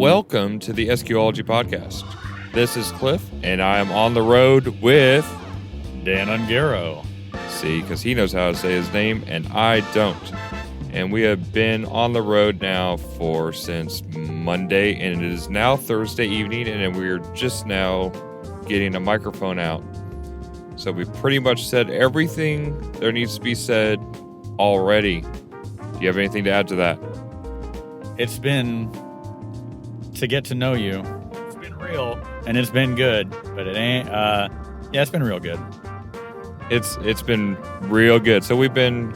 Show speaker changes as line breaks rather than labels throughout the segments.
Welcome to the SQology podcast. This is Cliff, and I am on the road with
Dan Ungaro.
See, because he knows how to say his name, and I don't. And we have been on the road now since Monday, and it is now Thursday evening, and we're just now getting a microphone out. So we pretty much said everything there needs to be said already. Do you have anything to add to that?
It's been to get to know you. It's been real, and it's been good, but it ain't. It's been real good.
It's been real good. So we've been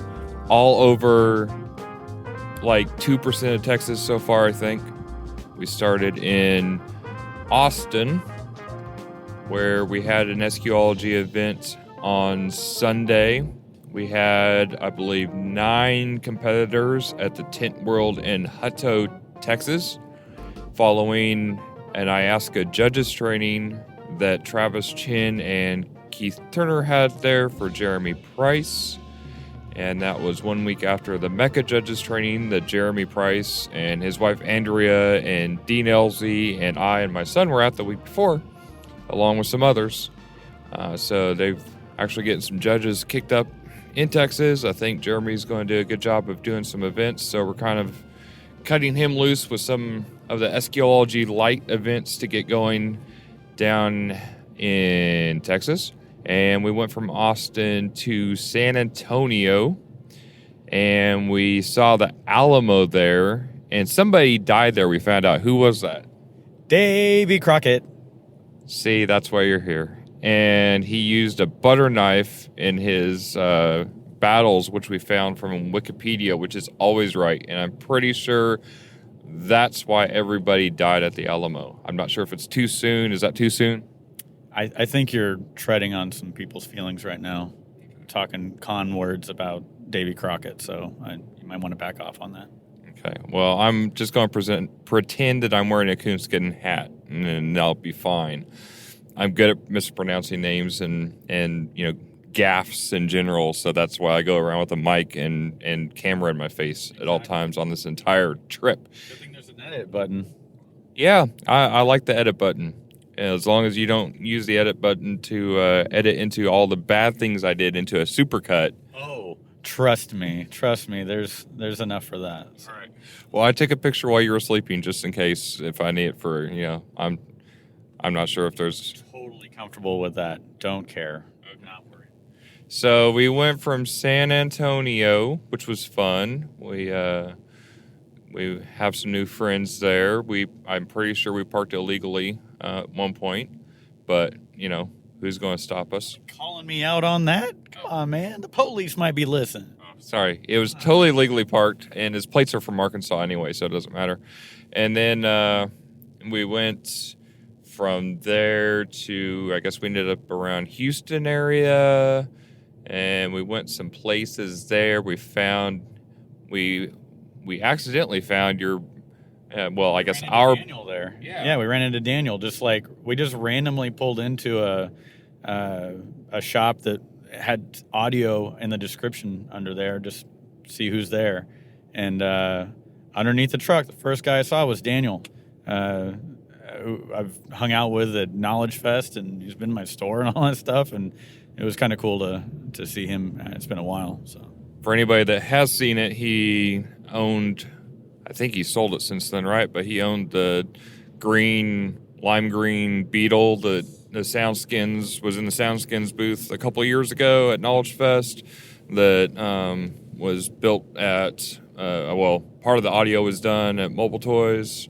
all over like 2% of Texas so far, I think. We started in Austin, where we had an SQology event on Sunday. We had, I believe, 9 competitors at the Tent World in Hutto, Texas, following an IASCA judges training that Travis Chin and Keith Turner had there for Jeremy Price. And that was 1 week after the Mecca judges training that Jeremy Price and his wife Andrea and Dean Elsie and I and my son were at the week before, along with some others. So they've actually getting some judges kicked up in Texas. I think Jeremy's going to do a good job of doing some events. So we're kind of cutting him loose with some of the SQology light events to get going down in Texas. And we went from Austin to San Antonio, and we saw the Alamo there, and somebody died there. We found out. Who was that?
Davy Crockett.
See, that's why you're here. And he used a butter knife in his battles, which we found from Wikipedia, which is always right. And I'm pretty sure that's why everybody died at the Alamo. I'm not sure if it's too soon. Is that too soon?
I think you're treading on some people's feelings right now, talking con words about Davy Crockett, so you might want to back off on that.
Okay. Well, I'm just going to pretend that I'm wearing a coonskin hat, and then that'll be fine. I'm good at mispronouncing names and gaffes in general, so that's why I go around with a mic and camera in my face at all times on this entire trip.
Good thing there's an edit button.
Yeah, I like the edit button. As long as you don't use the edit button to edit into all the bad things I did into a supercut.
Oh, trust me. There's enough for that.
All right. Well, I took a picture while you were sleeping, just in case if I need it for I'm not sure if there's.
Totally comfortable with that. Don't care.
Okay. Not worried. So we went from San Antonio, which was fun. We have some new friends there. I'm pretty sure we parked illegally at one point, but who's going to stop us?
Calling me out on that? Come on, man. The police might be listening.
Oh, sorry, it was totally legally parked, and his plates are from Arkansas anyway, so it doesn't matter. And then we went from there to, I guess we ended up around Houston area, and we went some places there. We accidentally found your, I guess our
Daniel there. Yeah, we ran into Daniel. We just randomly pulled into a shop that had audio in the description under there, just see who's there. And underneath the truck, the first guy I saw was Daniel, who I've hung out with at Knowledge Fest, and he's been in my store and all that stuff. And it was kind of cool to see him. It's been a while, so.
For anybody that has seen it, he owned, I think he sold it since then, right? But he owned the lime green Beetle that the Soundskins was in the Soundskins booth a couple of years ago at Knowledge Fest that was built at, part of the audio was done at Mobile Toys.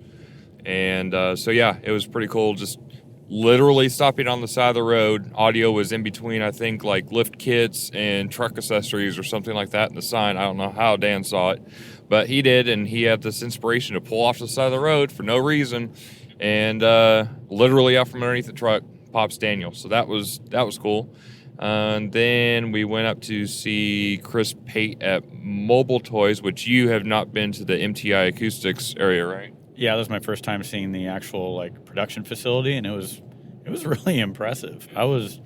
And it was pretty cool. Just literally stopping on the side of the road. Audio was in between, I think, like lift kits and truck accessories or something like that in the sign. I don't know how Dan saw it, but he did, and he had this inspiration to pull off the side of the road for no reason, and literally out from underneath the truck pops Daniel. So that was cool. And then we went up to see Chris Pate at Mobile Toys, which you have not been to the MTI Acoustics area, right?
Yeah, that was my first time seeing the actual production facility, and it was really impressive. I've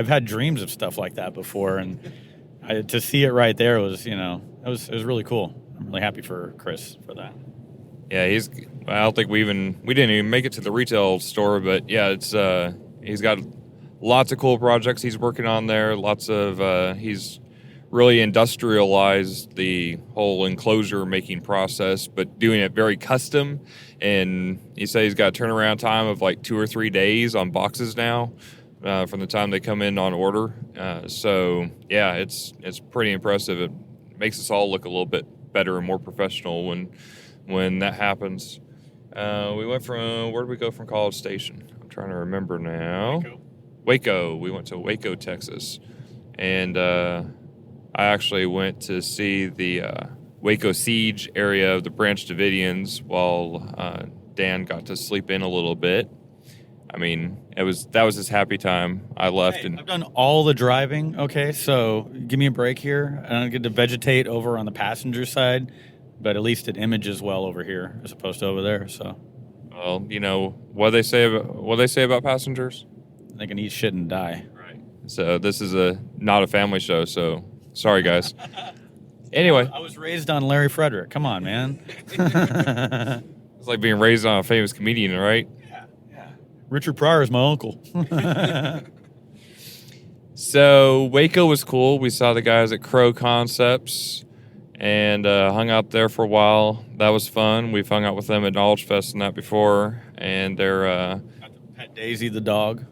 had dreams of stuff like that before, and to see it right there was really cool. I'm really happy for Chris for that.
Yeah, I don't think we didn't even make it to the retail store, but yeah, it's he's got lots of cool projects he's working on there. Lots of he's really industrialized the whole enclosure making process, but doing it very custom. And he said he's got a turnaround time of like 2 or 3 days on boxes now, from the time they come in on order. So yeah, it's pretty impressive. It makes us all look a little bit better and more professional when that happens. We went from, where did we go from College Station? I'm trying to remember now. Waco. We went to Waco, Texas. And I actually went to see the Waco Siege area of the Branch Davidians while Dan got to sleep in a little bit. I mean, that was his happy time. I left and
I've done all the driving. Okay, so give me a break here. I don't get to vegetate over on the passenger side, but at least it images well over here as opposed to over there. So,
well, you know what they say about passengers.
they can eat shit and die.
Right. So this is not a family show. So sorry, guys. Anyway,
I was raised on Larry Frederick. Come on, man.
It's like being raised on a famous comedian, right?
Yeah. Richard Pryor is my uncle.
So Waco was cool. We saw the guys at Crow Concepts and hung out there for a while. That was fun. We've hung out with them at Knowledge Fest and that before. And they're
Pet Daisy the dog.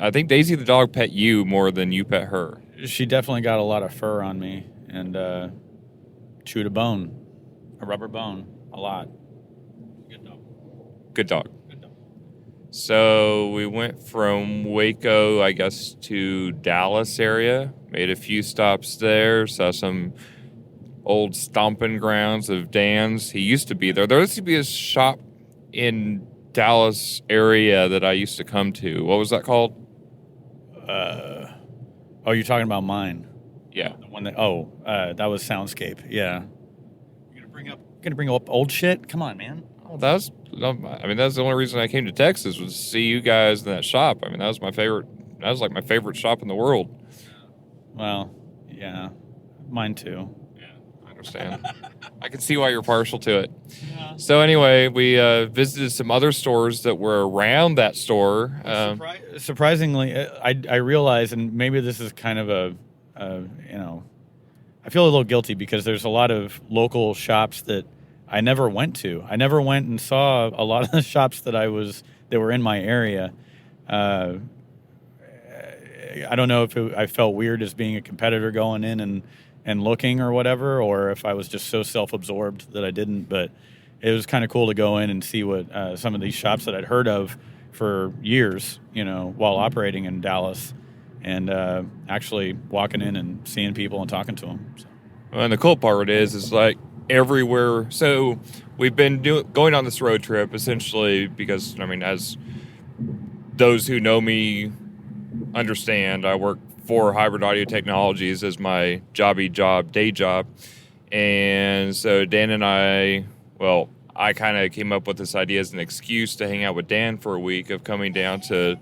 I think Daisy the dog pet you more than you pet her.
She definitely got a lot of fur on me and chewed a rubber bone, a lot. Good dog.
Good dog. So we went from Waco, I guess, to Dallas area. Made a few stops there. Saw some old stomping grounds of Dan's. He used to be there. There used to be a shop in Dallas area that I used to come to. What was that called?
Oh, you're talking about mine.
Yeah.
The one that that was Soundscape. Yeah. You're gonna bring up old shit? Come on, man.
Well, that's the only reason I came to Texas was to see you guys in that shop. I mean, that was my favorite. That was like my favorite shop in the world.
Well, yeah, mine too.
Yeah, I understand. I can see why you're partial to it. Yeah. So anyway, we visited some other stores that were around that store.
Surprisingly, I realize, and maybe this is kind of I feel a little guilty because there's a lot of local shops that I never went to. I never went and saw a lot of the shops that were in my area. I don't know if I felt weird as being a competitor going in and looking or whatever, or if I was just so self-absorbed that I didn't. But it was kind of cool to go in and see what some of these shops that I'd heard of for years, while operating in Dallas, and actually walking in and seeing people and talking to them. So.
Well, and the cool part is like everywhere. So we've been going on this road trip essentially because, I mean, as those who know me understand, I work for Hybrid Audio Technologies as my day job. And so Dan and I kind of came up with this idea as an excuse to hang out with Dan for a week of coming down to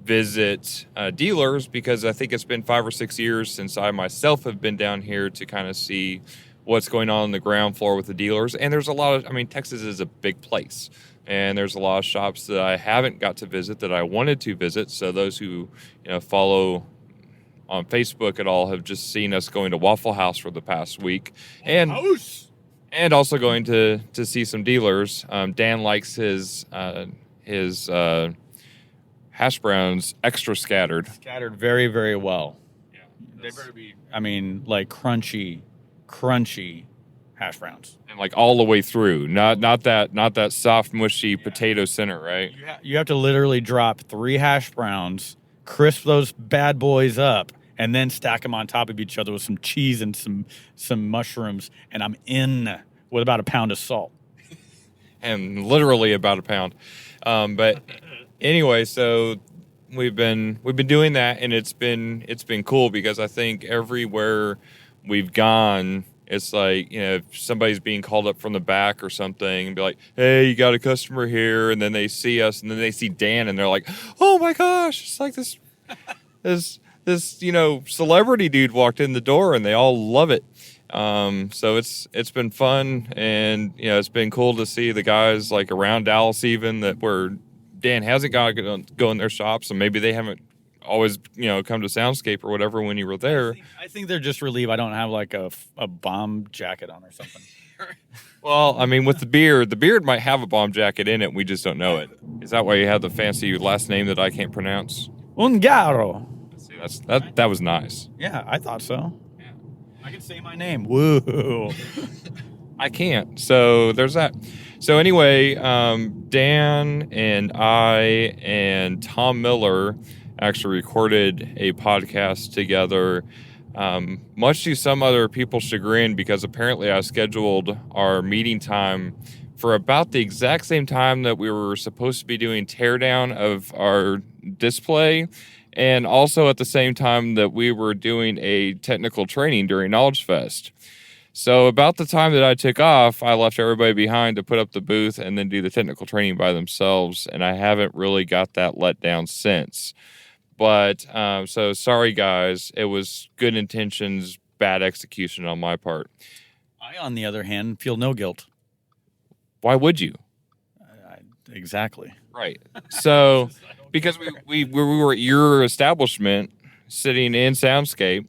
visit dealers, because I think it's been 5 or 6 years since I myself have been down here to kind of see what's going on the ground floor with the dealers. And there's a lot of, Texas is a big place, and there's a lot of shops that I haven't got to visit that I wanted to visit. So those who follow on Facebook at all have just seen us going to Waffle House for the past week, and also going to see some dealers. Dan likes his hash browns extra scattered.
Scattered very, very well.
Yeah,
they better be. Like crunchy hash browns,
and like all the way through. Not that soft, mushy potato center, right?
You have to literally drop 3 hash browns, crisp those bad boys up, and then stack them on top of each other with some cheese and some mushrooms, and I'm in with about a pound of salt.
And literally about a pound. But anyway, so we've been doing that, and it's been cool because I think everywhere we've gone, it's like, if somebody's being called up from the back or something and be like, hey, you got a customer here, and then they see us, and then they see Dan, and they're like, oh my gosh, it's like this celebrity dude walked in the door, and they all love it. So it's been fun, and it's been cool to see the guys like around Dallas even that where Dan hasn't got to go in their shops, and maybe they haven't always come to Soundscape or whatever when you were there.
I think they're just relieved I don't have like a bomb jacket on or something.
Well, I mean, with the beard might have a bomb jacket in it. We just don't know it. Is that why you have the fancy last name that I can't pronounce?
Ungaro.
See, that was nice.
Yeah, I thought so. Yeah. I can say my name. Woo.
I can't. So there's that. So anyway, Dan and I and Tom Miller actually recorded a podcast together, much to some other people's chagrin, because apparently I scheduled our meeting time for about the exact same time that we were supposed to be doing teardown of our display, and also at the same time that we were doing a technical training during Knowledge Fest. So about the time that I took off, I left everybody behind to put up the booth and then do the technical training by themselves, and I haven't really got that let down since. But so sorry, guys. It was good intentions, bad execution on my part.
I, on the other hand, feel no guilt.
Why would you?
Exactly.
Right. So because we were at your establishment sitting in Soundscape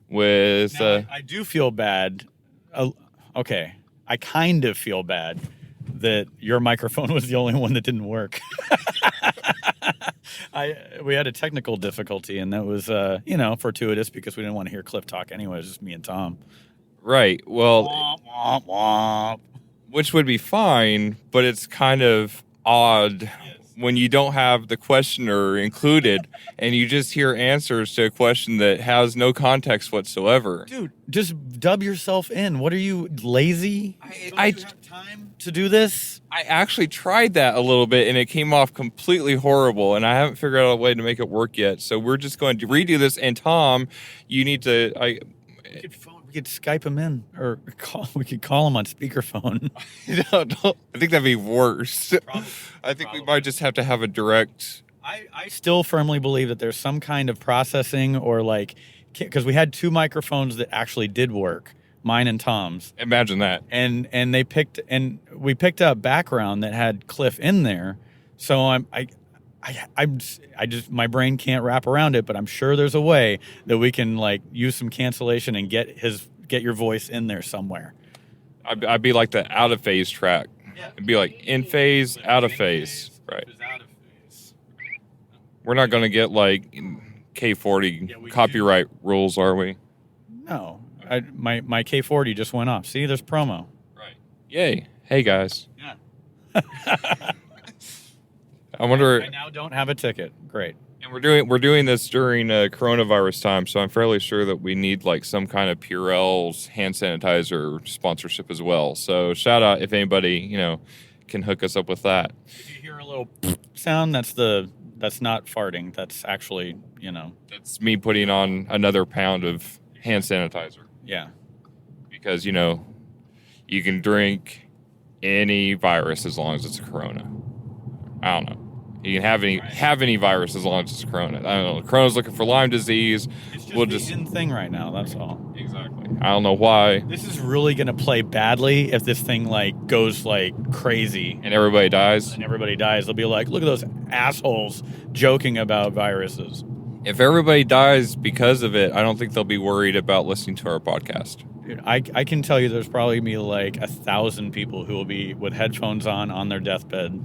with...
Now, I do feel bad. Okay. I kind of feel bad that your microphone was the only one that didn't work. We had a technical difficulty, and that was fortuitous because we didn't want to hear Cliff talk anyway. It was just me and Tom.
Right. Well,
womp, womp, womp.
Which would be fine, but it's kind of odd when you don't have the questioner included and you just hear answers to a question that has no context whatsoever.
Dude, just dub yourself in. What are you, lazy?
I
have time to do this?
I actually tried that a little bit and it came off completely horrible, and I haven't figured out a way to make it work yet. So we're just going to redo this. And Tom, you need to...
We could Skype him in, or we could call him on speakerphone.
I think that'd be worse. I think we might just have to have a direct...
I still firmly believe that there's some kind of processing, or like, because we had two microphones that actually did work, mine and Tom's.
Imagine that.
And we picked up background that had Cliff in there, so I just my brain can't wrap around it, but I'm sure there's a way that we can like use some cancellation and get your voice in there somewhere.
I'd be like the out of phase track. Yeah. It'd be like in phase, out of phase. Right. We're not going to get like K40 copyright rules, are we?
No. My K40 just went off. See, there's promo.
Right. Yay. Hey guys.
Yeah.
I wonder.
I now don't have a ticket. Great.
And we're doing this during coronavirus time, so I'm fairly ssure that we need like some kind of Purell's hand sanitizer sponsorship as well. So shout out if anybody can hook us up with that.
If you hear a little sound, that's not farting. That's actually
That's me putting on another pound of hand sanitizer.
Yeah.
Because you can drink any virus as long as it's a Corona. I don't know. You can have any virus as long as it's Corona. I don't know. Corona's looking for Lyme disease.
It's just in thing right now. That's all.
Exactly. I don't know why.
This is really gonna play badly if this thing like goes like crazy
and everybody dies.
They'll be like, look at those assholes joking about viruses.
If everybody dies because of it, I don't think they'll be worried about listening to our podcast.
Dude, I can tell you, there's probably gonna be like 1,000 people who will be with headphones on their deathbed,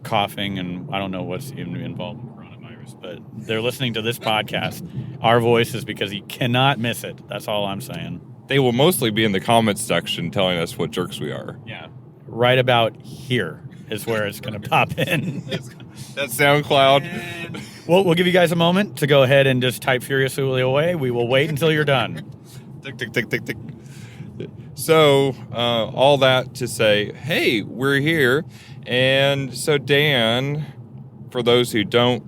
coughing, and I don't know what's even involved in coronavirus, but they're listening to this podcast, our voices, because you cannot miss it. That's all I'm saying.
They will mostly be in the comments section telling us what jerks we are.
Yeah. Right about here is where it's going to pop in.
That SoundCloud.
And we'll give you guys a moment to go ahead and just type furiously away. We will wait until you're done.
Tick, tick, tick, tick, tick. So, all that to say, hey, we're here. And so, Dan, for those who don't,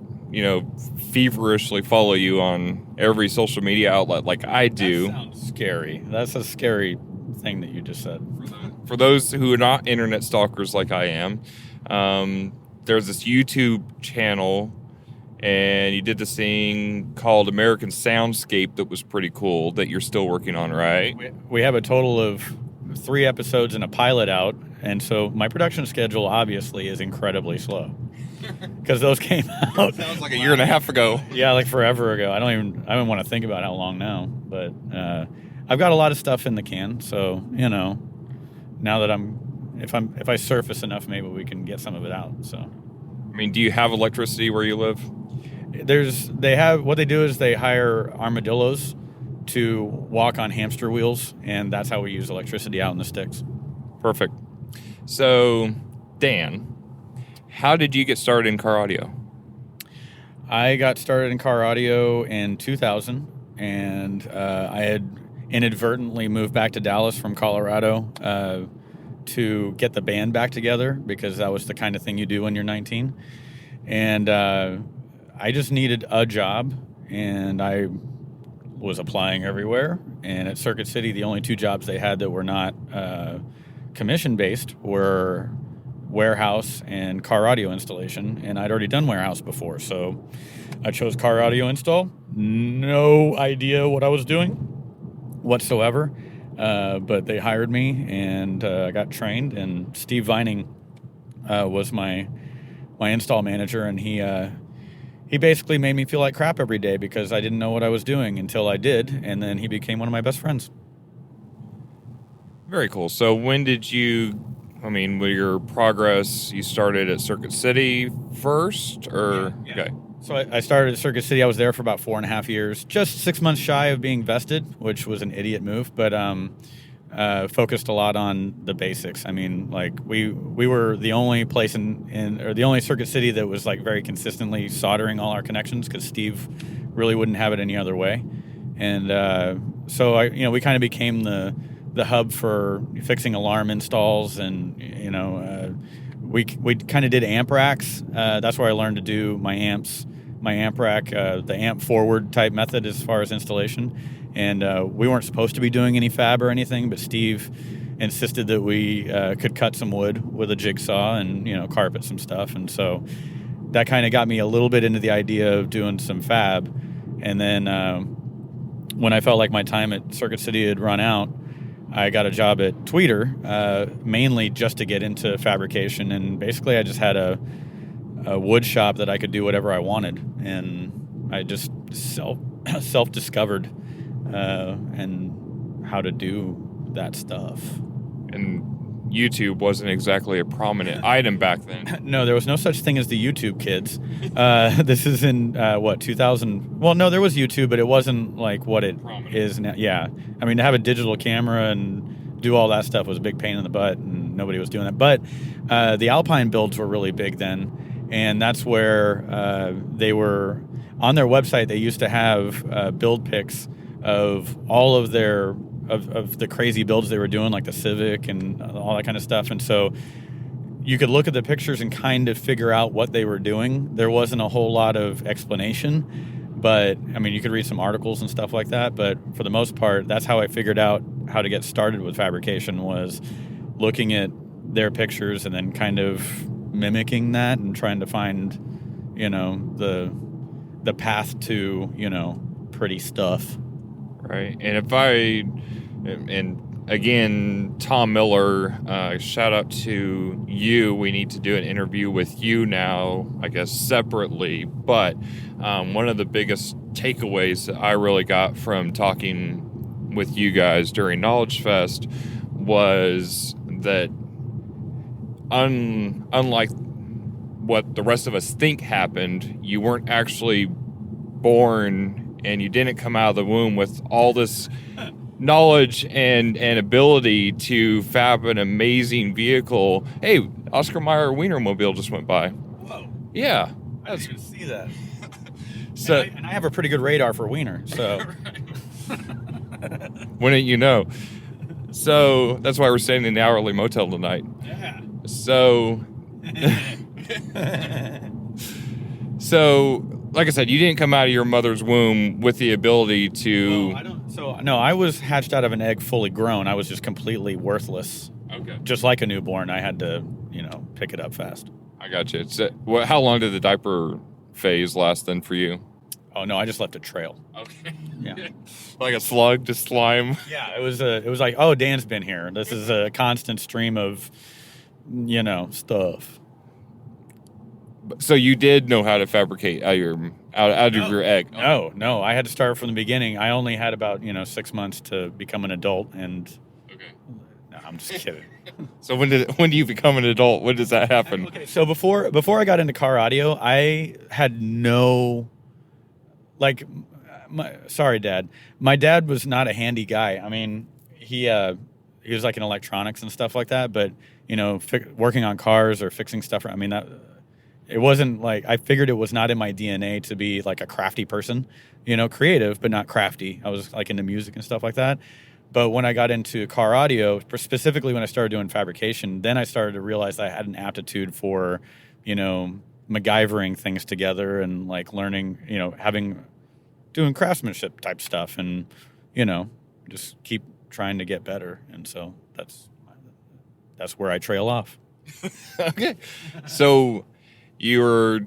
feverishly follow you on every social media outlet like I do.
That sounds scary. That's a scary thing that you just said.
For those who are not internet stalkers like I am, there's this YouTube channel and you did this thing called American Soundscape that was pretty cool that you're still working on, right?
We have a total of 3 episodes and a pilot out, and so my production schedule obviously is incredibly slow because those came out.
Sounds like a year and a half ago.
Yeah, like forever ago. I don't want to think about how long now, but I've got a lot of stuff in the can. So now that if I surface enough, maybe we can get some of it out. So,
I mean, do you have electricity where you live?
What they do is they hire armadillos to walk on hamster wheels, and that's how we use electricity out in the sticks.
Perfect. So, Dan, how did you get started in car audio?
I got started in car audio in 2000, and I had inadvertently moved back to Dallas from Colorado to get the band back together, because that was the kind of thing you do when you're 19. And I just needed a job, and I was applying everywhere. And at Circuit City, the only 2 jobs they had that were not commission-based were warehouse and car audio installation, and I'd already done warehouse before, so I chose car audio install. No idea what I was doing whatsoever, but they hired me, and I got trained, and Steve Vining was my install manager, and he basically made me feel like crap every day because I didn't know what I was doing until I did, and then he became one of my best friends.
Very cool. So when did you, with your progress, you started at Circuit City first, or?
Yeah.
Okay.
So I started at Circuit City. I was there for about 4.5 years, just 6 months shy of being vested, which was an idiot move, but focused a lot on the basics. We were the only place or the only Circuit City that was like very consistently soldering all our connections, because Steve really wouldn't have it any other way. And so we kind of became the hub for fixing alarm installs, and we kind of did amp racks. That's where I learned to do my amp rack, the amp forward type method as far as installation. And we weren't supposed to be doing any fab or anything, but Steve insisted that we could cut some wood with a jigsaw and carpet some stuff. And so that kind of got me a little bit into the idea of doing some fab. And then when I felt like my time at Circuit City had run out, I got a job at Tweeter, mainly just to get into fabrication. And basically I just had a wood shop that I could do whatever I wanted. And I just self-discovered and how to do that stuff.
And YouTube wasn't exactly a prominent item back then.
No, there was no such thing as the YouTube kids. This is in 2000. Well, no, there was YouTube, but it wasn't like what it is now. Yeah, to have a digital camera and do all that stuff was a big pain in the butt, and nobody was doing that. But the Alpine builds were really big then, and that's where they were on their website. They used to have build pics of all of their of the crazy builds they were doing, like the Civic and all that kind of stuff. And so you could look at the pictures and kind of figure out what they were doing. There wasn't a whole lot of explanation, but you could read some articles and stuff like that. But for the most part, that's how I figured out how to get started with fabrication, was looking at their pictures and then kind of mimicking that and trying to find, the path to, pretty stuff.
Right. And again, Tom Miller, shout out to you. We need to do an interview with you now, I guess, separately. But one of the biggest takeaways that I really got from talking with you guys during Knowledge Fest was that unlike what the rest of us think happened, you weren't actually born, and you didn't come out of the womb with all this knowledge and ability to fab an amazing vehicle. Hey, Oscar Mayer Wienermobile just went by.
Whoa.
Yeah.
I didn't even see that.
So,
and I have a pretty good radar for Wiener, so.
Wouldn't you know? So that's why we're staying in the Hourly Motel tonight.
Yeah.
So, like I said, you didn't come out of your mother's womb with the ability to...
I was hatched out of an egg fully grown. I was just completely worthless.
Okay.
Just like a newborn, I had to, pick it up fast.
I got you. How long did the diaper phase last then for you?
Oh no, I just left a trail.
Okay.
Yeah.
Like a slug, just slime.
Yeah, it was like, oh, Dan's been here. This is a constant stream of, stuff.
So you did know how to fabricate out of your egg.
No, I had to start from the beginning. I only had about 6 months to become an adult, and
Okay.
no, I'm just kidding.
So when do you become an adult? When does that happen?
Okay, so before I got into car audio, I had no, like, sorry, Dad. My dad was not a handy guy. I mean, he was like in electronics and stuff like that, but working on cars or fixing stuff. I mean, that it wasn't like, I figured it was not in my DNA to be like a crafty person, creative but not crafty. I was like into music and stuff like that. But when I got into car audio, specifically when I started doing fabrication, then I started to realize I had an aptitude for, MacGyvering things together and like learning, doing craftsmanship type stuff and, just keep trying to get better. And so that's where I trail off.
Okay. So you were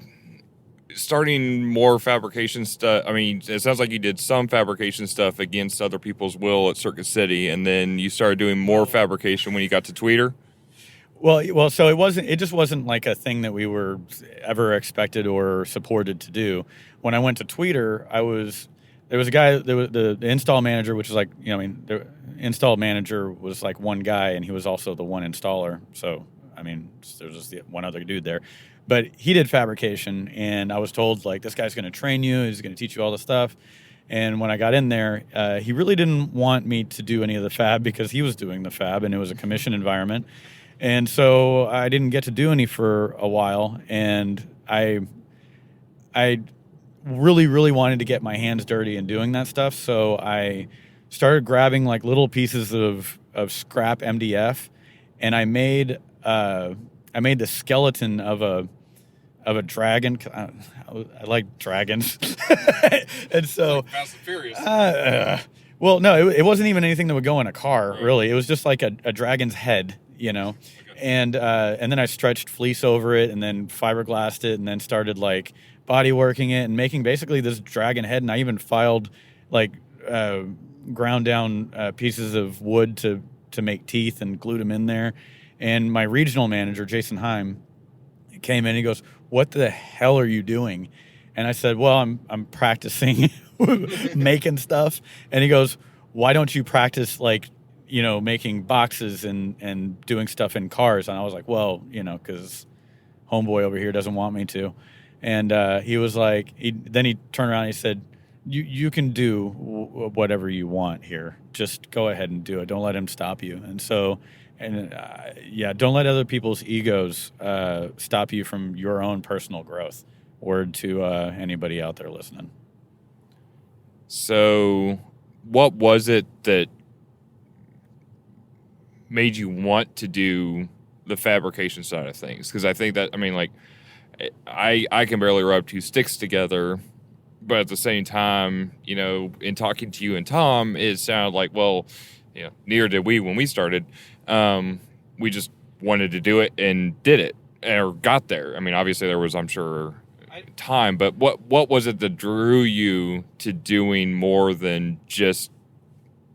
starting more fabrication stuff. I mean, it sounds like you did some fabrication stuff against other people's will at Circuit City, and then you started doing more fabrication when you got to Tweeter.
Well, so it just wasn't like a thing that we were ever expected or supported to do. When I went to Tweeter, there was a guy, the install manager, which is like, the install manager was like one guy, and he was also the one installer. So, I mean, there's just one other dude there. But he did fabrication, and I was told, like, this guy's going to train you. He's going to teach you all the stuff. And when I got in there, he really didn't want me to do any of the fab because he was doing the fab, and it was a commission environment. And so I didn't get to do any for a while, and I really, really wanted to get my hands dirty in doing that stuff. So I started grabbing, like, little pieces of scrap MDF, and I made the skeleton of a dragon. I like dragons, and so
like Fast and Furious.
Well, no, it wasn't even anything that would go in a car. Right. Really, it was just like a dragon's head, Okay. And then I stretched fleece over it, and then fiberglassed it, and then started like body working it and making basically this dragon head. And I even filed like ground down pieces of wood to make teeth and glued them in there. And my regional manager, Jason Heim, came in and he goes, "What the hell are you doing?" And I said, "Well, I'm practicing making stuff." And he goes, "Why don't you practice like, making boxes and doing stuff in cars?" And I was like, "Well, because homeboy over here doesn't want me to." And he was like, then he turned around and he said, You can do whatever you want here. Just go ahead and do it. Don't let him stop you." And so, don't let other people's egos stop you from your own personal growth. Word to anybody out there listening.
So, what was it that made you want to do the fabrication side of things? Because I think that, I mean, like, I can barely rub two sticks together. But at the same time, in talking to you and Tom, it sounded like, well, neither did we when we started. We just wanted to do it and did it or got there. I mean, obviously there was, I'm sure, time, but what was it that drew you to doing more than just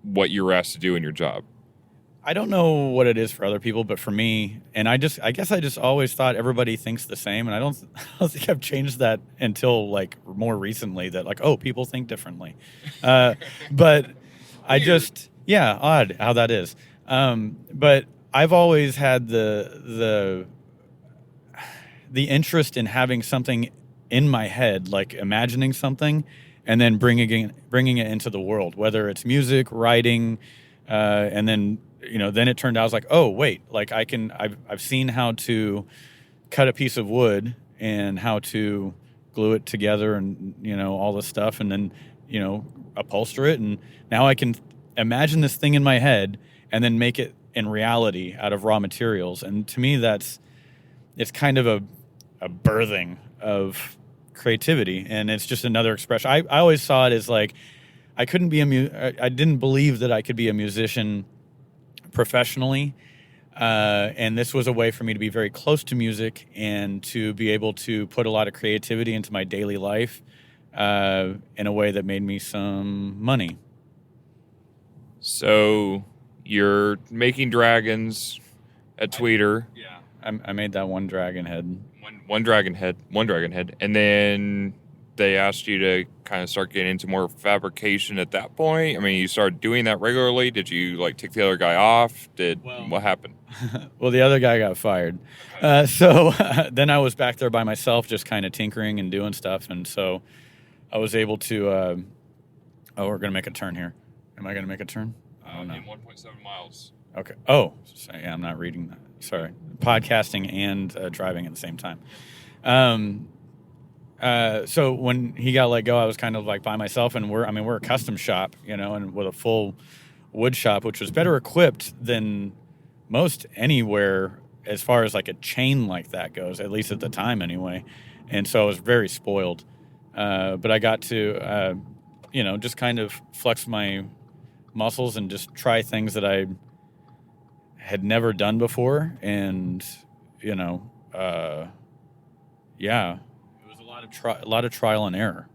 what you were asked to do in your job?
I don't know what it is for other people, but for me, and I guess I just always thought everybody thinks the same, and I don't think I've changed that until like more recently. That like, oh, people think differently, but I just odd how that is. But I've always had the interest in having something in my head, like imagining something, and then bringing it into the world, whether it's music, writing, and then. Then it turned out I was like, oh wait, like I've seen how to cut a piece of wood and how to glue it together and all this stuff, and then upholster it, and now I can imagine this thing in my head and then make it in reality out of raw materials. And to me, it's kind of a birthing of creativity, and it's just another expression. I always saw it as like I didn't believe that I could be a musician professionally And this was a way for me to be very close to music and to be able to put a lot of creativity into my daily life in a way that made me some money.
So you're making dragons at Tweeter.
Yeah. I made that one dragon head.
One dragon head. And then they asked you to kind of start getting into more fabrication at that point. I mean, you started doing that regularly. Did you like take the other guy off? What happened?
Well, the other guy got fired. So then I was back there by myself, just kind of tinkering and doing stuff. And so I was able to, we're going to make a turn here. Am I going to make a turn?
In 1.7 miles.
Okay. Oh, sorry, yeah, I'm not reading that. Sorry. Podcasting and driving at the same time. So when he got let go, I was kind of like by myself, and we're a custom shop, and with a full wood shop, which was better equipped than most anywhere as far as like a chain like that goes, at least at the time anyway. And so I was very spoiled. But I got to, just kind of flex my muscles and just try things that I had never done before. And, yeah, it was a lot of trial and error.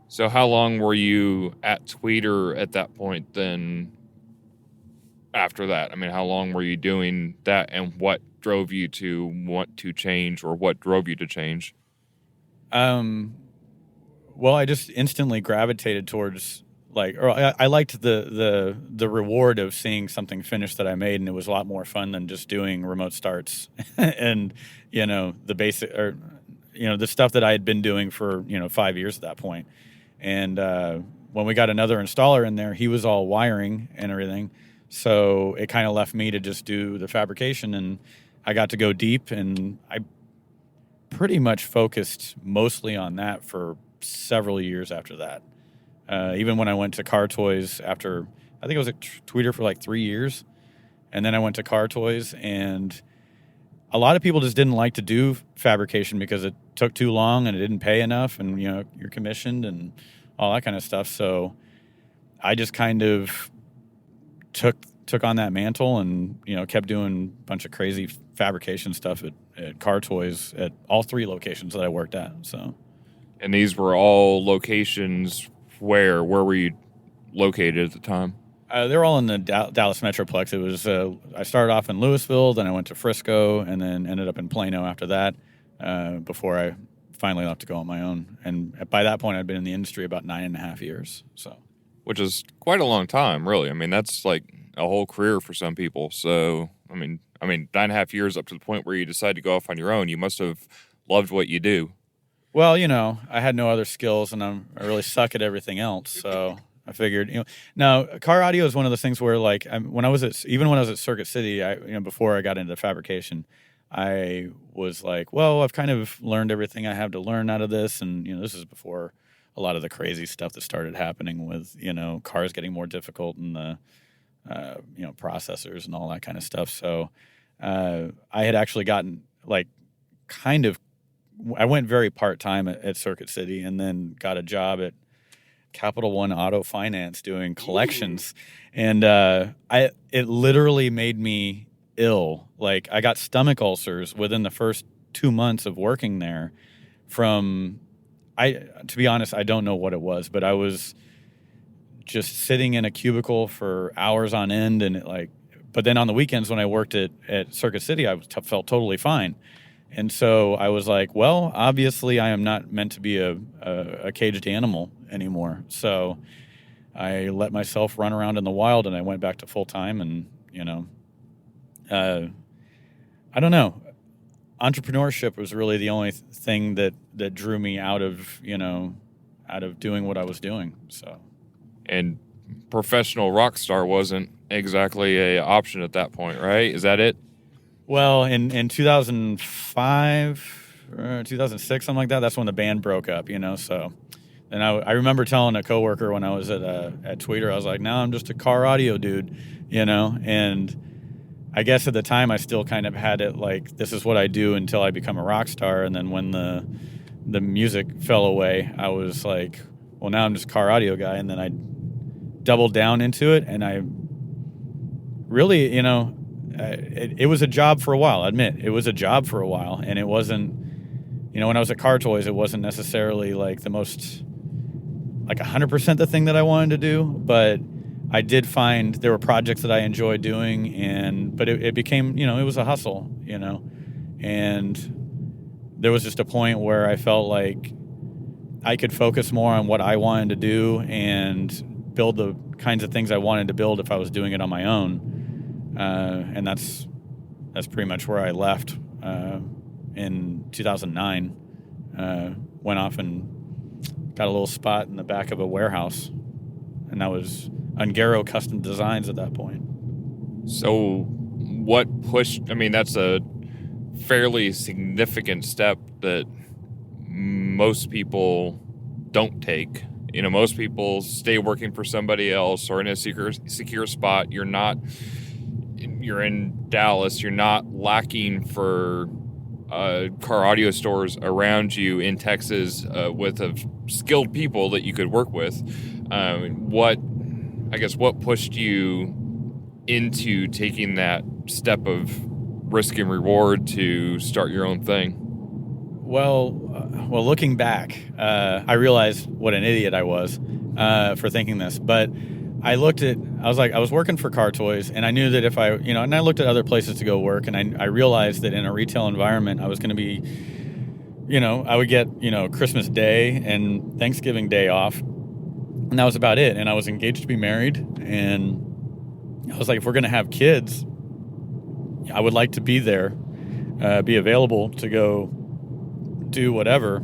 So how long were you at Tweeter at that point then after that? I mean, how long were you doing that, and what drove you to want to change, or what drove you to change?
Well, I just instantly gravitated towards I liked the reward of seeing something finished that I made, and it was a lot more fun than just doing remote starts and, the basic or, the stuff that I had been doing for, 5 years at that point. And when we got another installer in there, he was all wiring and everything. So it kind of left me to just do the fabrication, and I got to go deep, and I pretty much focused mostly on that for several years after that. Even when I went to Car Toys after, I think I was at Tweeter for like 3 years. And then I went to Car Toys, and a lot of people just didn't like to do fabrication because it took too long and it didn't pay enough, and, you're commissioned and all that kind of stuff. So I just kind of took on that mantle and, kept doing a bunch of crazy fabrication stuff at Car Toys at all 3 locations that I worked at. So.
And these were all locations where were you located at the time?
They're all in the Dallas Metroplex. It was I started off in Louisville, then I went to Frisco, and then ended up in Plano after that, before I finally left to go on my own. And by that point, I'd been in the industry about 9.5 years. So,
which is quite a long time, really. I mean, that's like a whole career for some people. So, I mean, 9.5 years up to the point where you decide to go off on your own. You must have loved what you do.
Well, I had no other skills, and I really suck at everything else. So I figured, now car audio is one of those things where, like, when I was at Circuit City, before I got into fabrication, I was like, well, I've kind of learned everything I have to learn out of this, and this is before a lot of the crazy stuff that started happening with cars getting more difficult and the processors and all that kind of stuff. So I had actually gotten I went very part-time at Circuit City, and then got a job at Capital One Auto Finance doing collections. Ooh. And it literally made me ill. Like, I got stomach ulcers within the first 2 months of working there to be honest, I don't know what it was, but I was just sitting in a cubicle for hours on end, and but then on the weekends when I worked at Circuit City, I felt totally fine. And so I was like, well, obviously I am not meant to be a caged animal anymore. So I let myself run around in the wild, and I went back to full time. And, I don't know. Entrepreneurship was really the only thing that drew me out of doing what I was doing. So, and
professional rock star wasn't exactly a option at that point, right? Is that it?
Well, in 2005, 2006, something like that, that's when the band broke up, so. And I remember telling a coworker when I was at Tweeter, I was like, no, I'm just a car audio dude, and I guess at the time I still kind of had it like, this is what I do until I become a rock star. And then when the music fell away, I was like, well, now I'm just a car audio guy. And then I doubled down into it, and I really, it was a job for a while. I admit it was a job for a while, and it wasn't. When I was at Car Toys, it wasn't necessarily like the most, like 100% the thing that I wanted to do, but I did find there were projects that I enjoyed doing, but it became, it was a hustle, and there was just a point where I felt like I could focus more on what I wanted to do and build the kinds of things I wanted to build if I was doing it on my own, and that's pretty much where I left in 2009. Went off and got a little spot in the back of a warehouse, and that was Ungaro Custom Designs at that point.
So what pushed, that's a fairly significant step that most people don't take. Most people stay working for somebody else or in a secure spot. You're in Dallas. You're not lacking for car audio stores around you in Texas with skilled people that you could work with. What pushed you into taking that step of risk and reward to start your own thing?
Well, looking back, I realized what an idiot I was for thinking this. But I was working for Car Toys, and I knew that if and I looked at other places to go work, and I realized that in a retail environment, I was going to be, I would get, Christmas Day and Thanksgiving Day off, and that was about it. And I was engaged to be married, and I was like, if we're going to have kids, I would like to be there, be available to go do whatever,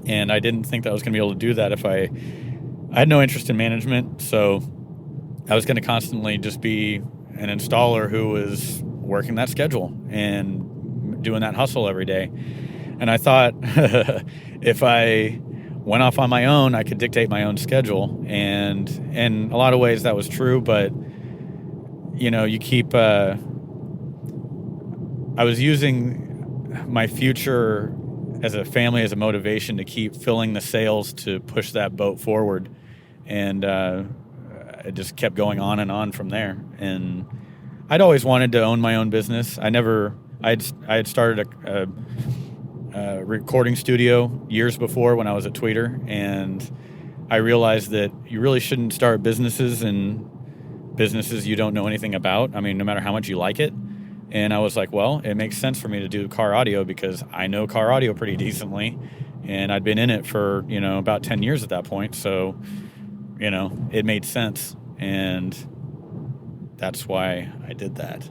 and I didn't think that I was going to be able to do that if I had no interest in management, so I was going to constantly just be an installer who was working that schedule and doing that hustle every day. And I thought if I went off on my own, I could dictate my own schedule. And in a lot of ways that was true, but you keep I was using my future as a family as a motivation to keep filling the sails to push that boat forward, and it just kept going on and on from there. And I'd always wanted to own my own business. I had started a recording studio years before when I was at Tweeter, and I realized that you really shouldn't start businesses in businesses you don't know anything about. No matter how much you like it. And I was like, well, it makes sense for me to do car audio because I know car audio pretty decently, and I'd been in it for, about 10 years at that point. So, it made sense, and that's why I did that.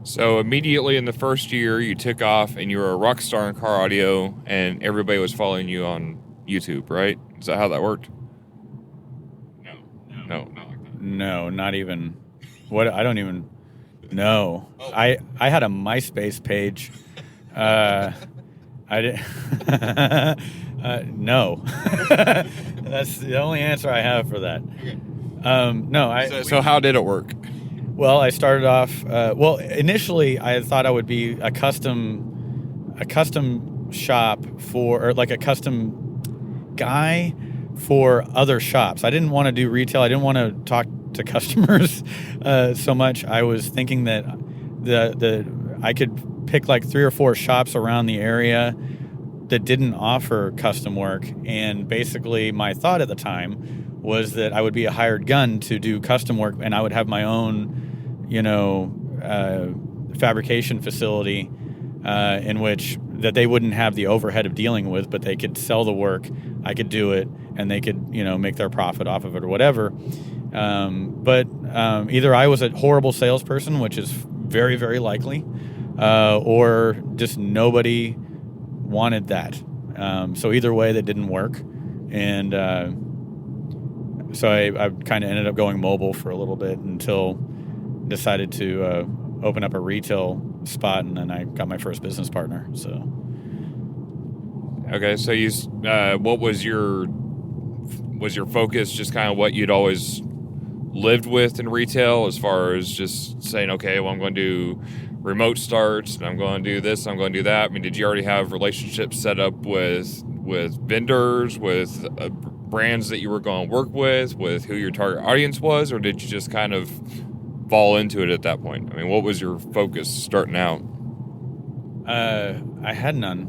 So immediately in the first year, you took off and you were a rock star in car audio, and everybody was following you on YouTube, right? Is that how that worked? No, not like that.
No, not even. I don't even... No, I had a MySpace page. I did. No, that's the only answer I have for that. No,
So how did it work?
Well, I started off. Initially, I thought I would be a custom shop or like a custom guy for other shops. I didn't want to do retail. I didn't want to talk to customers so much. I was thinking that I could pick like 3 or 4 shops around the area that didn't offer custom work, and basically my thought at the time was that I would be a hired gun to do custom work, and I would have my own fabrication facility in which that they wouldn't have the overhead of dealing with, but they could sell the work, I could do it, and they could make their profit off of it or whatever. But either I was a horrible salesperson, which is very, very likely, or just nobody wanted that. So either way, that didn't work. And so I kind of ended up going mobile for a little bit until decided to open up a retail spot, and then I got my first business partner. So.
Okay, so you, what was your focus? Just kind of what you'd always lived with in retail, as far as just saying, okay, well, I'm going to do remote starts, and I'm going to do this, I'm going to do that. Did you already have relationships set up with vendors, with brands that you were going to work with who your target audience was, or did you just kind of fall into it at that point? I mean, what was your focus starting out?
I had none.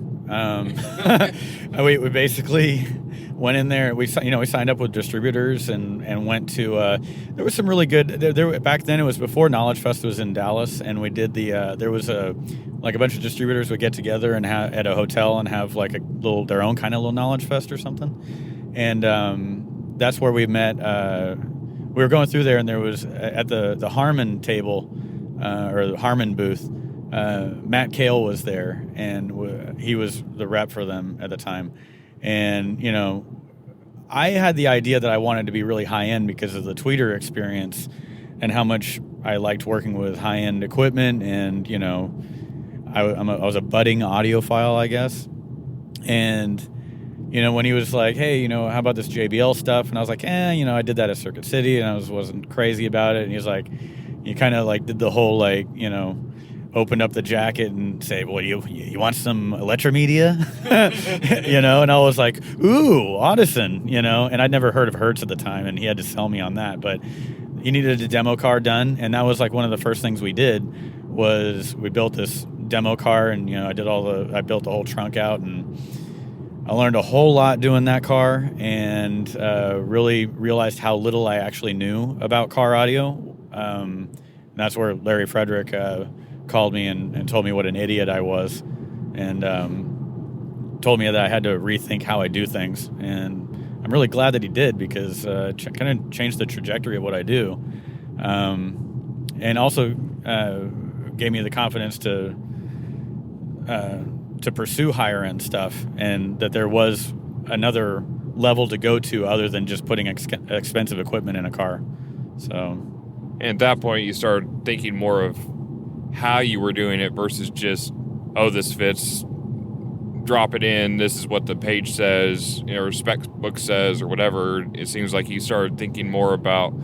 We basically went in there. We signed up with distributors and went to. There was some really good. There back then it was before Knowledge Fest was in Dallas, and we did the. There was a bunch of distributors would get together and have at a hotel and have like their own kind of little Knowledge Fest or something, and that's where we met. We were going through there, and there was at the Harman table or the Harman booth. Matt Cale was there, and he was the rep for them at the time. And, I had the idea that I wanted to be really high-end because of the tweeter experience and how much I liked working with high-end equipment. And, I was a budding audiophile, I guess. And, when he was like, hey, how about this JBL stuff? And I was like, I did that at Circuit City, and I wasn't crazy about it. And he was like, you kind of like did the whole opened up the jacket and say, well, you want some Electromedia? And I was like, ooh, Audison, and I'd never heard of Hertz at the time, and he had to sell me on that. But he needed a demo car done, and that was like one of the first things we did was we built this demo car, and, I built the whole trunk out, and I learned a whole lot doing that car, and really realized how little I actually knew about car audio. And that's where Larry Frederick called me and told me what an idiot I was, and told me that I had to rethink how I do things. And I'm really glad that he did, because kind of changed the trajectory of what I do, and also gave me the confidence to pursue higher end stuff, and that there was another level to go to other than just putting expensive equipment in a car. So,
and at that point, you started thinking more of how you were doing it versus just, oh, this fits, drop it in, this is what the page says, or spec book says, or whatever. It seems like you started thinking more about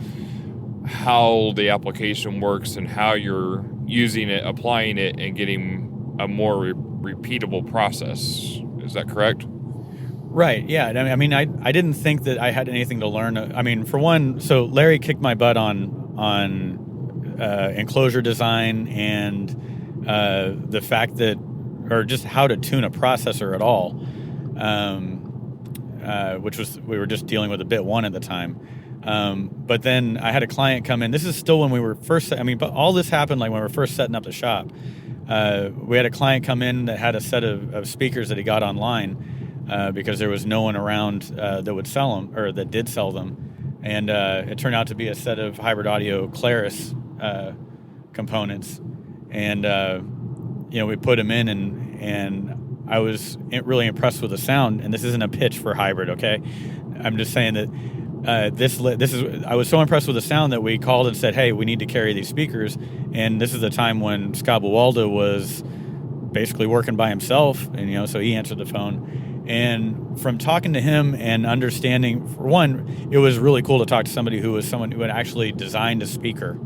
how the application works and how you're using it, applying it, and getting a more repeatable process. Is that correct?
Right, yeah. I mean, I didn't think that I had anything to learn. I mean, for one, so Larry kicked my butt on enclosure design and the fact that, or just how to tune a processor at all, which we were just dealing with a bit one at the time. But then I had a client come in. This is still when we were but all this happened like when we were first setting up the shop. We had a client come in that had a set of speakers that he got online because there was no one around that would sell them, or that did sell them. And it turned out to be a set of hybrid audio Claris components, and we put them in, and I was really impressed with the sound. And this isn't a pitch for hybrid, okay? I'm just saying that this is. I was so impressed with the sound that we called and said, "Hey, we need to carry these speakers." And this is the time when Scott Buwalda was basically working by himself, and so he answered the phone. And from talking to him and understanding, for one, it was really cool to talk to somebody who had actually designed a speaker.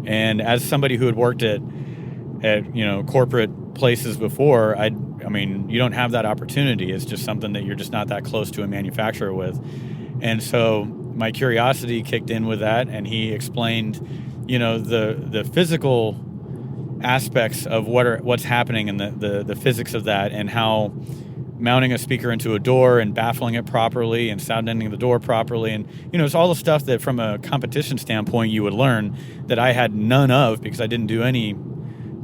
And as somebody who had worked at corporate places before, I mean, you don't have that opportunity. It's just something that you're just not that close to a manufacturer with. And so my curiosity kicked in with that, and he explained, the physical aspects of what's happening and the physics of that, and how mounting a speaker into a door and baffling it properly and sound ending the door properly. And, it's all the stuff that from a competition standpoint you would learn that I had none of because I didn't do any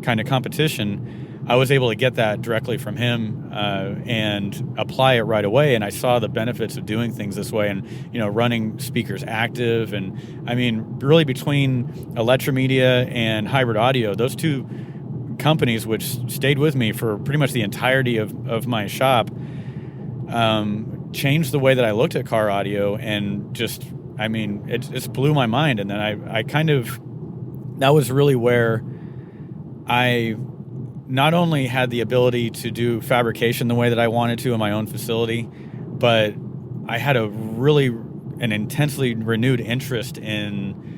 kind of competition. I was able to get that directly from him and apply it right away. And I saw the benefits of doing things this way and, running speakers active. And I mean, really between Electromedia and Hybrid Audio, those two companies, which stayed with me for pretty much the entirety of my shop, changed the way that I looked at car audio, and just, I mean, it just blew my mind. And then I kind of, that was really where I not only had the ability to do fabrication the way that I wanted to in my own facility, but I had an intensely renewed interest in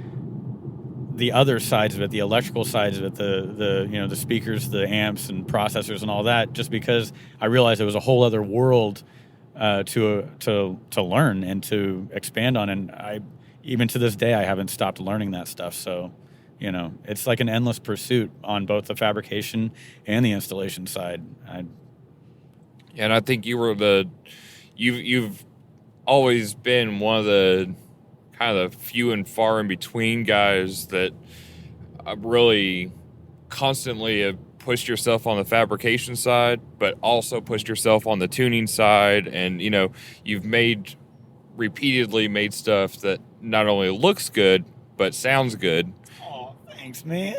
the other sides of it, the electrical sides of it, the speakers, the amps and processors and all that, just because I realized it was a whole other world to learn and to expand on. And even to this day, I haven't stopped learning that stuff. So It's like an endless pursuit on both the fabrication and the installation side.
And I think you've always been one of the kind of few and far in between guys that really constantly have pushed yourself on the fabrication side, but also pushed yourself on the tuning side. And, you've repeatedly made stuff that not only looks good, but sounds good.
Oh, thanks, man.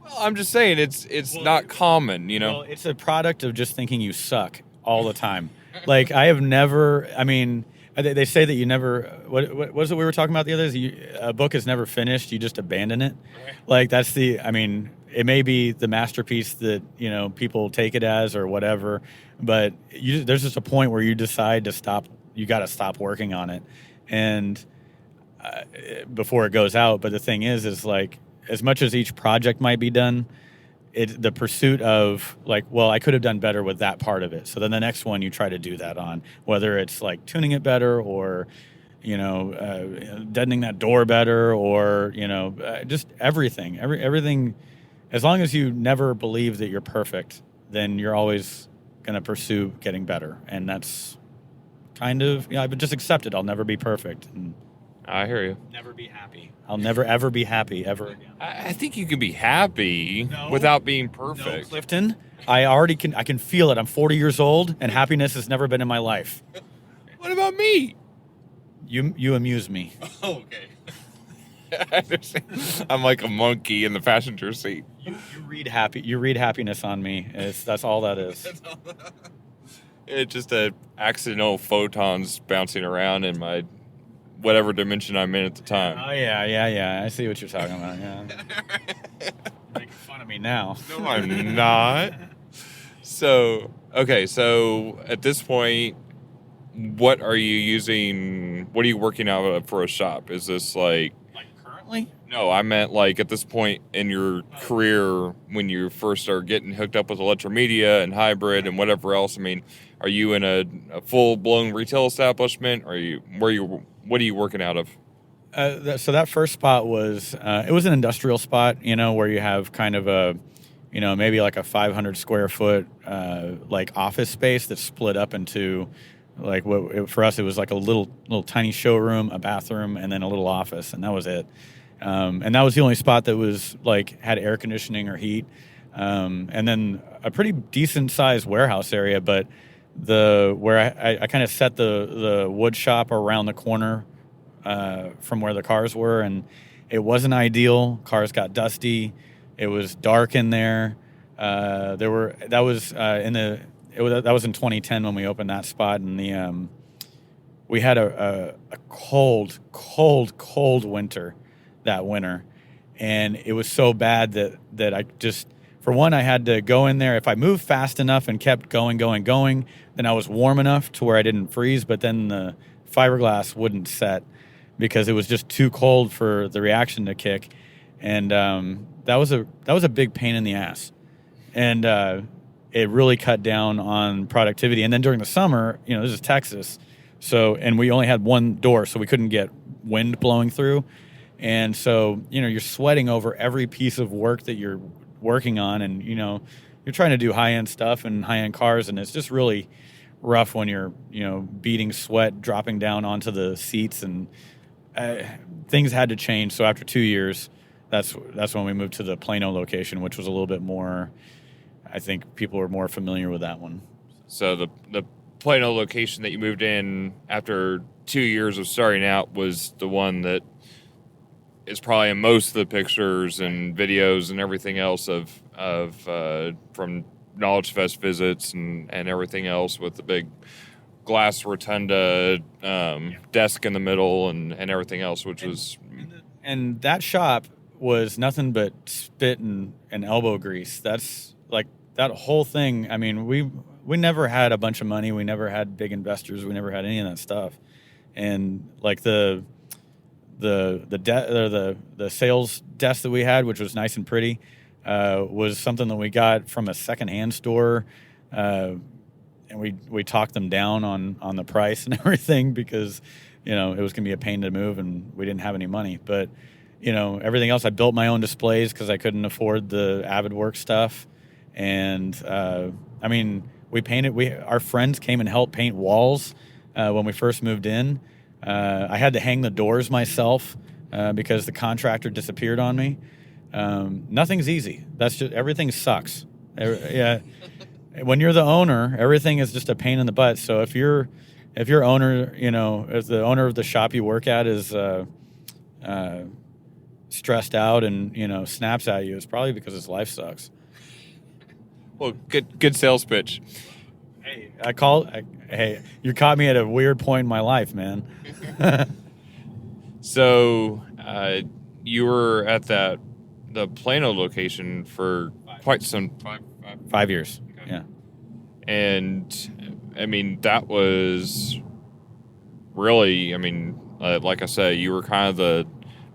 Well, I'm just saying it's not common,
Well, it's a product of just thinking you suck all the time. Like, I have never, they say that you never, what was it we were talking about the other day? A book is never finished, you just abandon it. Right. Like, it may be the masterpiece that, people take it as or whatever, but there's just a point where you decide to stop, you got to stop working on it. And before it goes out. But the thing is like, as much as each project might be done, the pursuit of like, well, I could have done better with that part of it. So then the next one you try to do that on, whether it's like tuning it better or, deadening that door better or, just everything. Everything. As long as you never believe that you're perfect, then you're always going to pursue getting better. And that's kind of, I've just accepted I'll never be perfect. And
I hear you.
Never be happy. I'll never, ever be happy, ever again.
I think you can be happy without being perfect.
No, Clifton, I can feel it. I'm 40 years old, and happiness has never been in my life.
What about me?
You amuse me.
Oh, okay. I understand. I'm like a monkey in the passenger seat.
You read happiness on me. That's all that is.
It's just accidental photons bouncing around in my whatever dimension I'm in at the time.
Oh, yeah. I see what you're talking about, yeah. You're making fun of me now.
No, I'm not. So at this point, what are you using? What are you working out of for a shop? Is this like
currently?
No, I meant like at this point in your career when you first are getting hooked up with Electromedia and hybrid and whatever else. Are you in a full-blown retail establishment? What are you working out of?
So that first spot was it was an industrial spot, where you have kind of a, maybe like a 500 square foot like office space that's split up into like for us it was like a little tiny showroom, a bathroom, and then a little office, and that was it. And that was the only spot that was like had air conditioning or heat, and then a pretty decent sized warehouse area, but where I kind of set the wood shop around the corner from where the cars were, and it wasn't ideal. Cars got dusty. It was dark in there. That was in 2010 when we opened that spot, and we had a cold winter that winter, and it was so bad that I just, for one, I had to go in there. If I moved fast enough and kept going, then I was warm enough to where I didn't freeze, but then the fiberglass wouldn't set because it was just too cold for the reaction to kick. And that was a big pain in the ass. And it really cut down on productivity. And then during the summer, this is Texas, and we only had one door, so we couldn't get wind blowing through. And so, you're sweating over every piece of work that you're working on, and you're trying to do high-end stuff and high-end cars, and it's just really rough when you're beating sweat dropping down onto the seats, and things had to change. So after 2 years, that's when we moved to the Plano location, which was a little bit more, I think people were more familiar with that one.
So the Plano location that you moved in after 2 years of starting out was the one that is probably in most of the pictures and videos and everything else of from Knowledge Fest visits and everything else, with the big glass rotunda desk in the middle and everything else, which was...
And that shop was nothing but spit and elbow grease. That's like that whole thing. We never had a bunch of money. We never had big investors. We never had any of that stuff. And like the sales desk that we had, which was nice and pretty, was something that we got from a secondhand store, and we talked them down on the price and everything because it was gonna be a pain to move and we didn't have any money. But everything else. I built my own displays because I couldn't afford the AvidWorks stuff. And we painted. Our friends came and helped paint walls when we first moved in. I had to hang the doors myself because the contractor disappeared on me. Nothing's easy. That's just everything sucks. Yeah, when you're the owner, everything is just a pain in the butt. So if your owner, if the owner of the shop you work at is stressed out and snaps at you, it's probably because his life sucks.
Well, good sales pitch.
Hey, hey, you caught me at a weird point in my life, man.
So you were at the Plano location for quite some
5 years.
Okay.
Yeah.
And that was really, like I said, you were kind of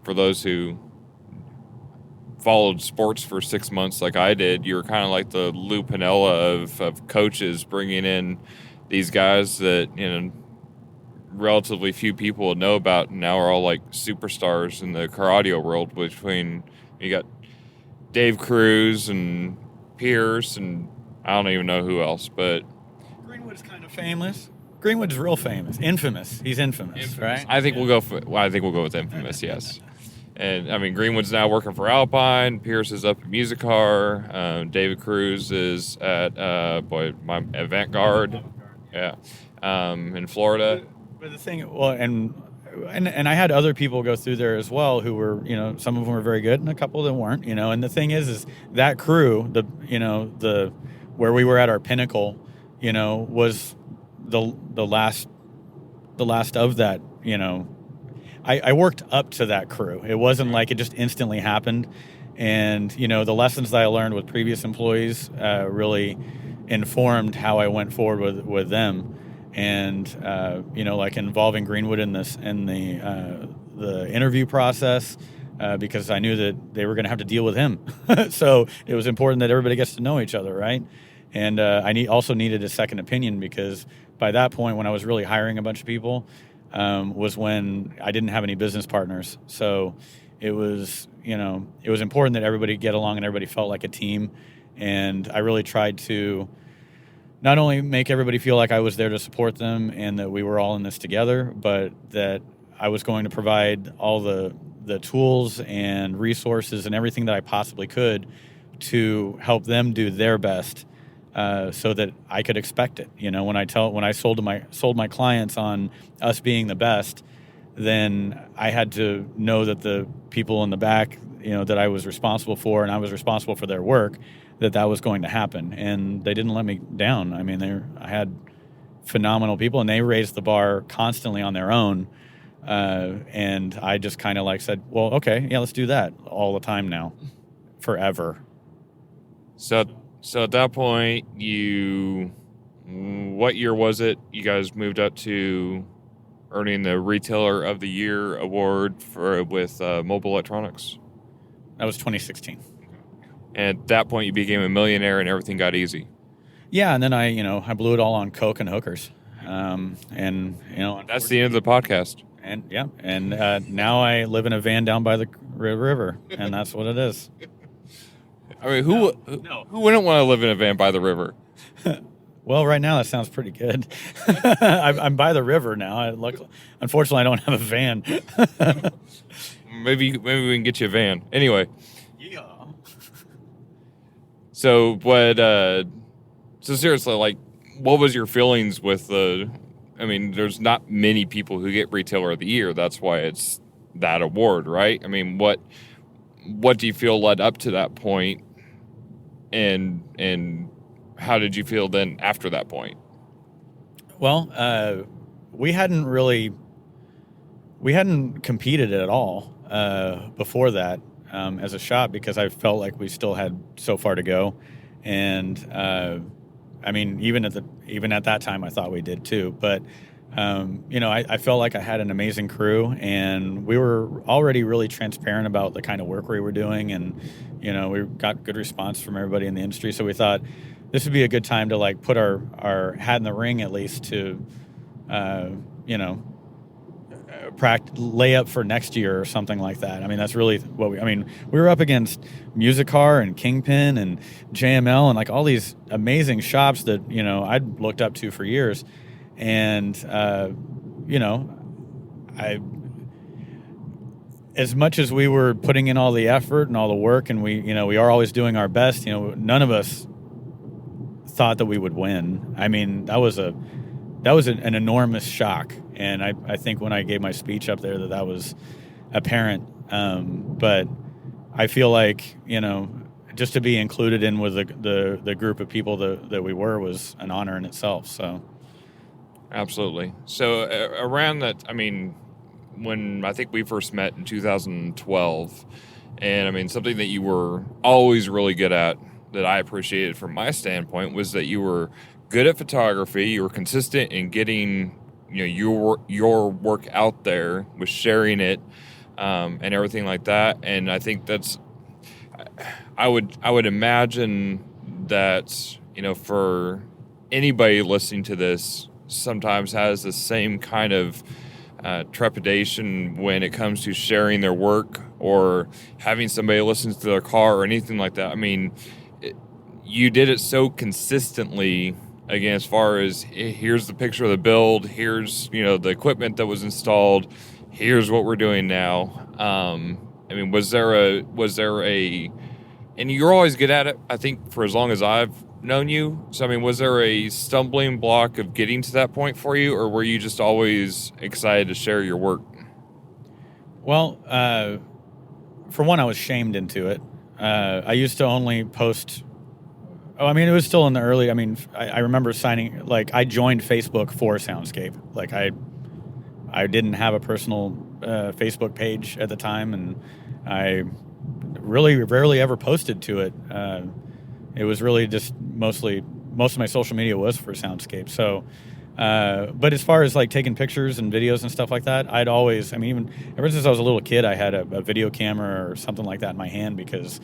for those who followed sports for 6 months like I did, you were kind of like the Lou Piniella of coaches, bringing in these guys that relatively few people would know about, and now are all like superstars in the car audio world. Between you got Dave Cruz and Pierce, and I don't even know who else, but
Greenwood's kind of famous. Greenwood's real famous, infamous. He's infamous, right?
I think we'll go with infamous. Yes. And Greenwood's now working for Alpine. Pierce is up at Music Car. David Cruz is at my Vanguard. Yeah, in Florida.
But the thing, and I had other people go through there as well who were, some of them were very good and a couple of them weren't, And the thing is that crew, the where we were at our pinnacle, was the last of that, I worked up to that crew. It wasn't like it just instantly happened. And, the lessons that I learned with previous employees really informed how I went forward with them. And, like involving Greenwood in the interview process, because I knew that they were going to have to deal with him. So it was important that everybody gets to know each other, right? And I also needed a second opinion, because by that point, when I was really hiring a bunch of people, was when I didn't have any business partners. So it was important that everybody get along and everybody felt like a team. And I really tried to not only make everybody feel like I was there to support them and that we were all in this together, but that I was going to provide all the tools and resources and everything that I possibly could to help them do their best. So that I could expect it. When I sold my clients on us being the best, then I had to know that the people in the back, that I was responsible for, and I was responsible for their work, that was going to happen. And they didn't let me down. I had phenomenal people, and they raised the bar constantly on their own. And I just kind of said, well, okay, yeah, let's do that all the time now, forever.
So at that point, what year was it? You guys moved up to earning the Retailer of the Year award with Mobile Electronics.
That was 2016.
And at that point, you became a millionaire, and everything got easy.
Yeah, and then I blew it all on coke and hookers, and
that's the end of the podcast.
And yeah, and now I live in a van down by the river, and that's what it is.
Who wouldn't want to live in a van by the river?
Well, right now that sounds pretty good. I'm by the river now. Unfortunately, I don't have a van.
Maybe we can get you a van. Anyway.
Yeah.
So what? So seriously, what was your feelings with there's not many people who get Retailer of the Year. That's why it's that award, right? What do you feel led up to that point? And how did you feel then after that point?
Well, we hadn't competed at all before that as a shop, because I felt like we still had so far to go. And even at that time, I thought we did too. But I felt like I had an amazing crew, and we were already really transparent about the kind of work we were doing, and we got good response from everybody in the industry. So we thought this would be a good time to put our hat in the ring, at least to lay up for next year or something like that. I mean, that's really what we were up against Musicar and Kingpin and JML and like all these amazing shops that, I'd looked up to for years. And, as much as we were putting in all the effort and all the work, and we are always doing our best, none of us thought that we would win. I mean, that was an enormous shock. And I think when I gave my speech up there that was apparent. But I feel like, just to be included in with the group of people that we were was an honor in itself. So.
Absolutely. So around that, I mean, when I think we first met in 2012, and I mean, something that you were always really good at that I appreciated from my standpoint was that you were good at photography. You were consistent in getting, your work out there, with sharing it, and everything like that. And I think I would imagine that, for anybody listening to this, sometimes has the same kind of trepidation when it comes to sharing their work or having somebody listen to their car or anything like that. I mean, you did it so consistently, again, as far as here's the picture of the build, here's, the equipment that was installed, here's what we're doing now. I mean, was there a, and you're always good at it, I think, for as long as I've known you. So, I mean, was there a stumbling block of getting to that point for you, or were you just always excited to share your work?
Well, for one, I was shamed into it. I used to only post. Oh, I mean, it was still in the early. I mean, I remember signing. Like, I joined Facebook for Soundscape. Like, I didn't have a personal Facebook page at the time, and I really rarely ever posted to it. It was really just most of my social media was for Soundscape. So, but as far as like taking pictures and videos and stuff like that, I'd always, I mean, even ever since I was a little kid, I had a video camera or something like that in my hand because,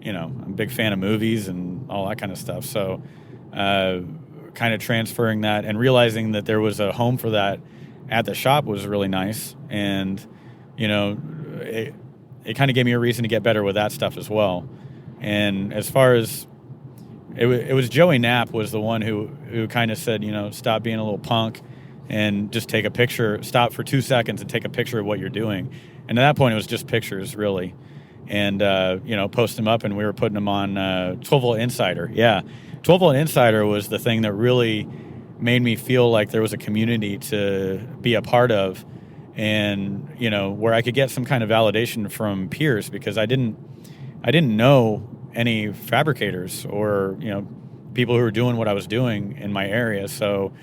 I'm a big fan of movies and all that kind of stuff. So, kind of transferring that and realizing that there was a home for that at the shop was really nice. And, it kind of gave me a reason to get better with that stuff as well. And as far as it was Joey Knapp was the one who kind of said, stop being a little punk and just take a picture, stop for 2 seconds and take a picture of what you're doing. And at that point, it was just pictures, really. And, post them up, and we were putting them on 12-Volt Insider. Yeah, 12-Volt Insider was the thing that really made me feel like there was a community to be a part of, and, where I could get some kind of validation from peers, because I didn't know any fabricators or people who were doing what I was doing in my area. So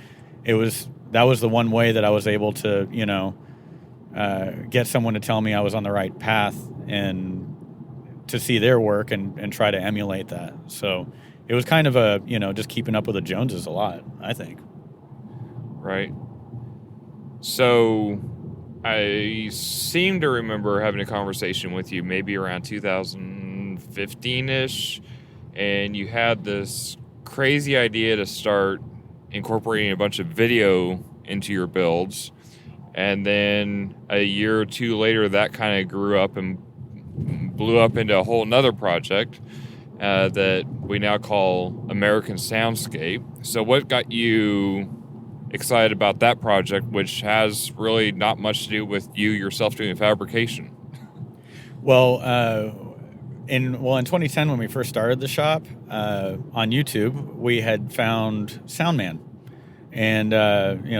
that was the one way that I was able to get someone to tell me I was on the right path and to see their work and try to emulate that. So it was kind of a just keeping up with the Joneses a lot, I think. Right.
So I seem to remember having a conversation with you maybe around 2015-ish, and you had this crazy idea to start incorporating a bunch of video into your builds. And then a year or two later, that kind of grew up and blew up into a whole nother project that we now call American Soundscape. So what got you excited about that project, which has really not much to do with you yourself doing fabrication?
Well, in 2010, when we first started the shop, on YouTube, we had found Soundman. And,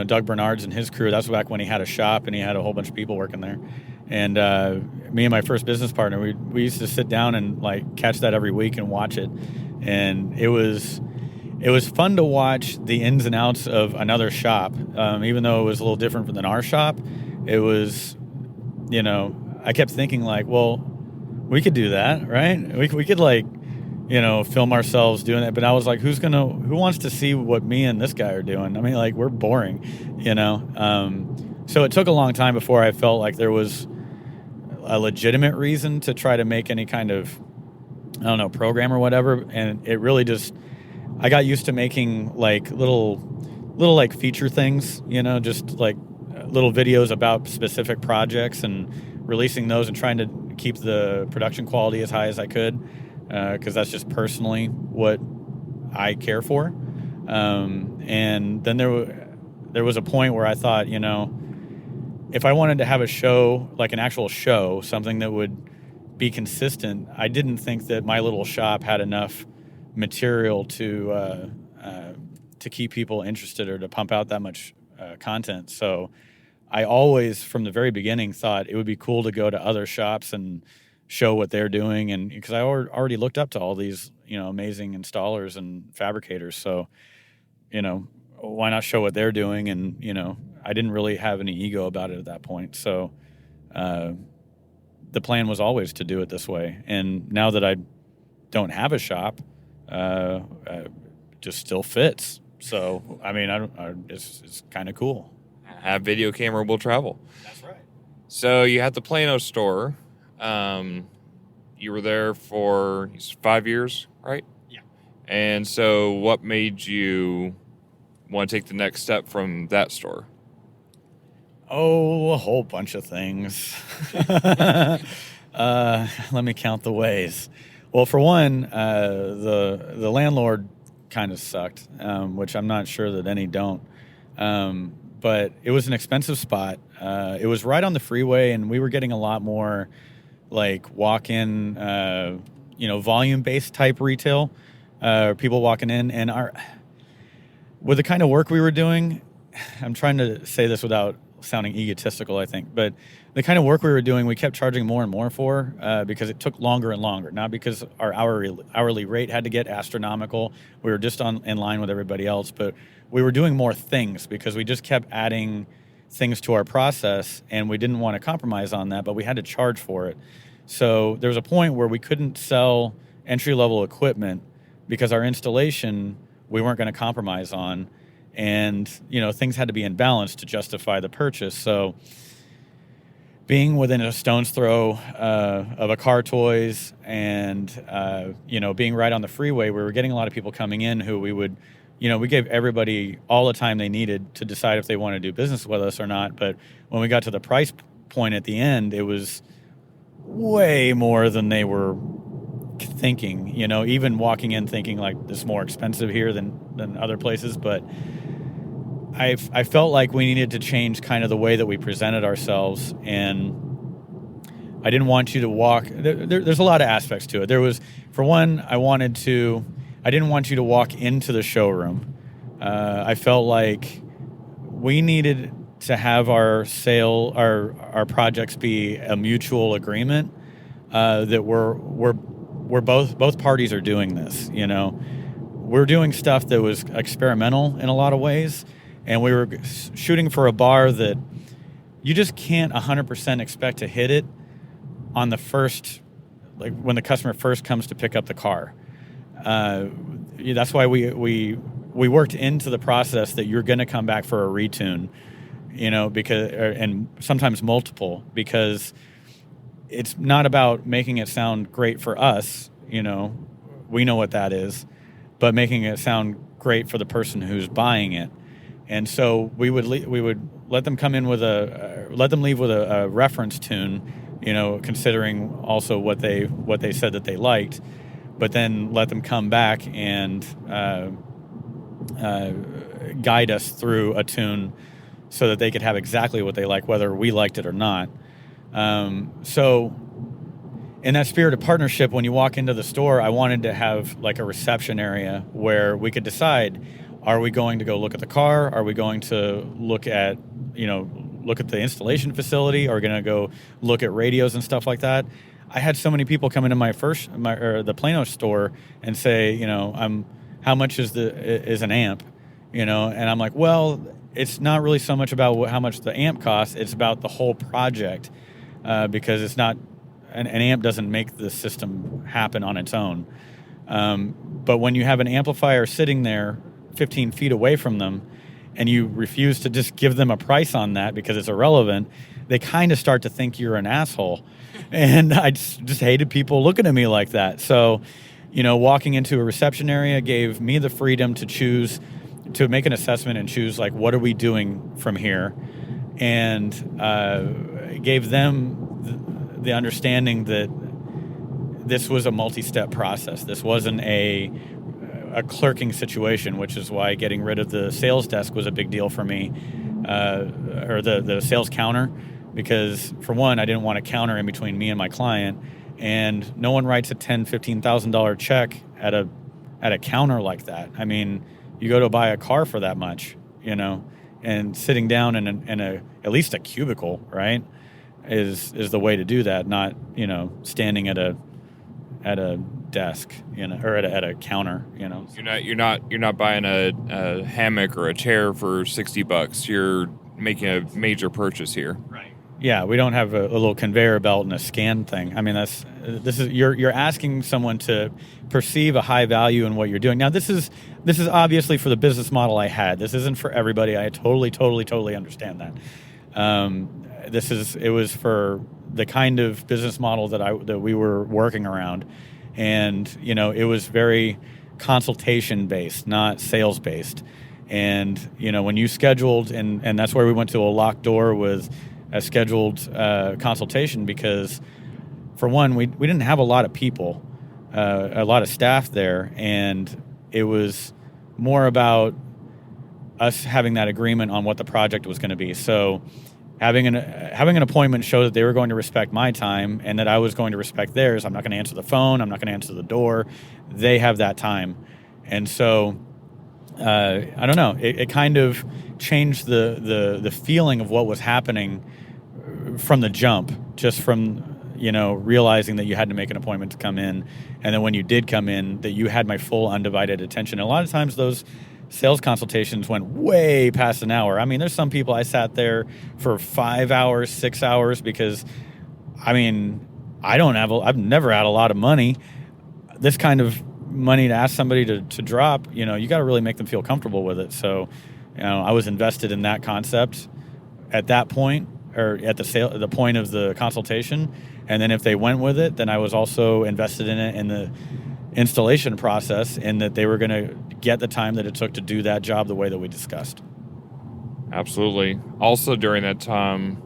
Doug Bernard's and his crew, that's back when he had a shop and he had a whole bunch of people working there. And me and my first business partner, we used to sit down and like catch that every week and watch it. And it was fun to watch the ins and outs of another shop, even though it was a little different than our shop. It was, I kept thinking like, well, we could do that, right? We could like, film ourselves doing it. But I was like, who wants to see what me and this guy are doing? I mean, like, we're boring, So it took a long time before I felt like there was a legitimate reason to try to make any kind of, program or whatever. And it really just, I got used to making like little like feature things, just like little videos about specific projects and releasing those and trying to keep the production quality as high as I could, because that's just personally what I care for. And then there was a point where I thought, if I wanted to have a show, like an actual show, something that would be consistent, I didn't think that my little shop had enough material to keep people interested or to pump out that much content. So I always, from the very beginning, thought it would be cool to go to other shops and show what they're doing, and because I already looked up to all these amazing installers and fabricators. So why not show what they're doing? And I didn't really have any ego about it at that point. So the plan was always to do it this way. And now that I don't have a shop, just still fits. So I mean, it's kind of cool.
Have video camera will travel.
That's right.
So you had the Plano store. You were there for 5 years, right?
Yeah.
And so what made you want to take the next step from that store?
Oh, a whole bunch of things. Let me count the ways. Well, for one, the landlord kind of sucked, which I'm not sure that any don't. But it was an expensive spot. It was right on the freeway, and we were getting a lot more like walk-in, volume-based type retail, people walking in. And with the kind of work we were doing, I'm trying to say this without sounding egotistical, I think, but the kind of work we were doing, we kept charging more and more for because it took longer and longer, not because our hourly rate had to get astronomical. We were just in line with everybody else, but we were doing more things because we just kept adding things to our process, and we didn't want to compromise on that, but we had to charge for it. So there was a point where we couldn't sell entry-level equipment because our installation we weren't going to compromise on, and things had to be in balance to justify the purchase. So being within a stone's throw of a Car Toys and being right on the freeway, we were getting a lot of people coming in who we would we gave everybody all the time they needed to decide if they want to do business with us or not. But when we got to the price point at the end, it was way more than they were thinking. Even walking in thinking like this is more expensive here than other places. But I felt like we needed to change kind of the way that we presented ourselves, and I didn't want you to walk. There's a lot of aspects to it. There was, for one, I didn't want you to walk into the showroom. I felt like we needed to have our projects be a mutual agreement that we're both parties are doing this. We're doing stuff that was experimental in a lot of ways, and we were shooting for a bar that you just can't 100% expect to hit it on the first, like when the customer first comes to pick up the car. That's why we worked into the process that you're going to come back for a retune, and sometimes multiple, because it's not about making it sound great for us. We know what that is, but making it sound great for the person who's buying it. And so we would let them come in let them leave with a reference tune, considering also what they said that they liked. But then let them come back and guide us through a tune so that they could have exactly what they like, whether we liked it or not. So in that spirit of partnership, when you walk into the store, I wanted to have like a reception area where we could decide, are we going to go look at the car? Are we going to look at the installation facility? Are we going to go look at radios and stuff like that? I had so many people come into the Plano store and say, how much is an amp, and I'm like, well, it's not really so much about how much the amp costs. It's about the whole project, because it's not an amp doesn't make the system happen on its own. But when you have an amplifier sitting there 15 feet away from them, and you refuse to just give them a price on that because it's irrelevant, they kind of start to think you're an asshole. And I just hated people looking at me like that. So, walking into a reception area gave me the freedom to choose, to make an assessment and choose, like, what are we doing from here? and gave them the understanding that this was a multi-step process. This wasn't a clerking situation, which is why getting rid of the sales desk was a big deal for me, or the sales counter, because for one, I didn't want a counter in between me and my client, and no one writes a $10,000-$15,000 check at a counter like that. I mean, you go to buy a car for that much, and sitting down in a at least a cubicle, right, is the way to do that, not standing at a desk, or at a counter,
You're not buying a hammock or a chair for $60. You're making a major purchase here.
Right. Yeah, we don't have a little conveyor belt and a scan thing. I mean, you're asking someone to perceive a high value in what you're doing. Now, this is obviously for the business model I had. This isn't for everybody. I totally understand that. It was for the kind of business model that we were working around, and it was very consultation based, not sales based. And when you scheduled, and that's where we went to a locked door with a scheduled consultation, because for one, we didn't have a lot of people, a lot of staff there, and it was more about us having that agreement on what the project was going to be. So having an appointment showed that they were going to respect my time and that I was going to respect theirs. I'm not going to answer the phone. I'm not going to answer the door. They have that time. And so I don't know. It kind of changed the feeling of what was happening from the jump, just from realizing that you had to make an appointment to come in, and then when you did come in, that you had my full undivided attention. And a lot of times those sales consultations went way past an hour. I mean, there's some people I sat there for 5 hours, 6 hours, because I've never had a lot of money. This kind of money to ask somebody to drop, you got to really make them feel comfortable with it. So, I was invested in that concept at that point, or at the point of the consultation. And then if they went with it, then I was also invested in it in the installation process, and that they were going to get the time that it took to do that job the way that we discussed.
Absolutely. Also during that time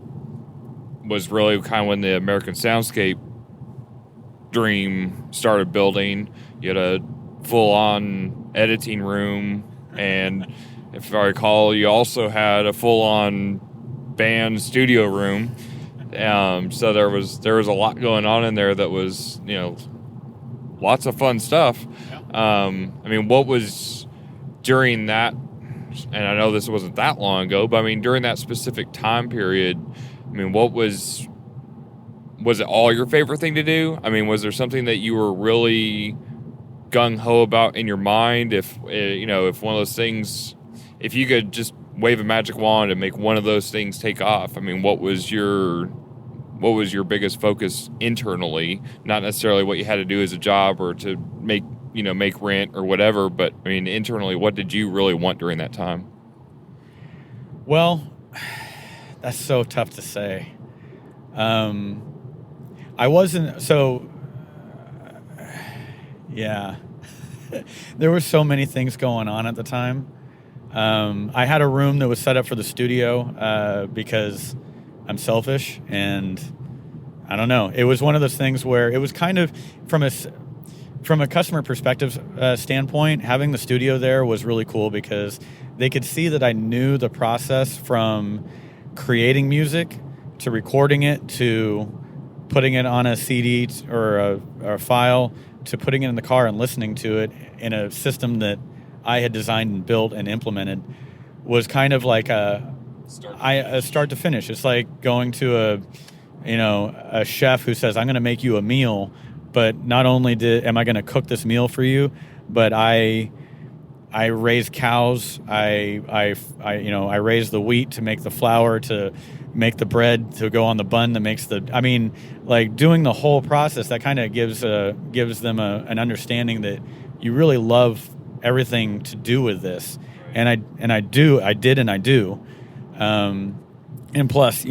was really kind of when the American Soundscape dream started building. You had a full-on editing room, and if I recall, you also had a full-on band studio room. So there was a lot going on in there that was, lots of fun stuff. I mean, what was during that, and I know this wasn't that long ago, but I mean, during that specific time period, I mean, was it all your favorite thing to do? I mean, was there something that you were really gung-ho about in your mind? If one of those things, if you could just wave a magic wand and make one of those things take off, I mean, what was your biggest focus internally? Not necessarily what you had to do as a job or to make rent or whatever, but I mean, internally, what did you really want during that time?
Well, that's so tough to say. I wasn't, so, yeah. There were so many things going on at the time. I had a room that was set up for the studio because I'm selfish, and I don't know. It was one of those things where it was kind of from a customer perspective standpoint, having the studio there was really cool, because they could see that I knew the process from creating music to recording it to putting it on a CD or a file to putting it in the car and listening to it in a system that I had designed and built and implemented. Was kind of like a start to finish. It's like going to a chef who says, I'm going to make you a meal, but not only am I going to cook this meal for you, but I raise cows. I raise the wheat to make the flour, to make the bread, to go on the bun that makes doing the whole process. That kind of gives them an understanding that you really love everything to do with this. And I do. And plus,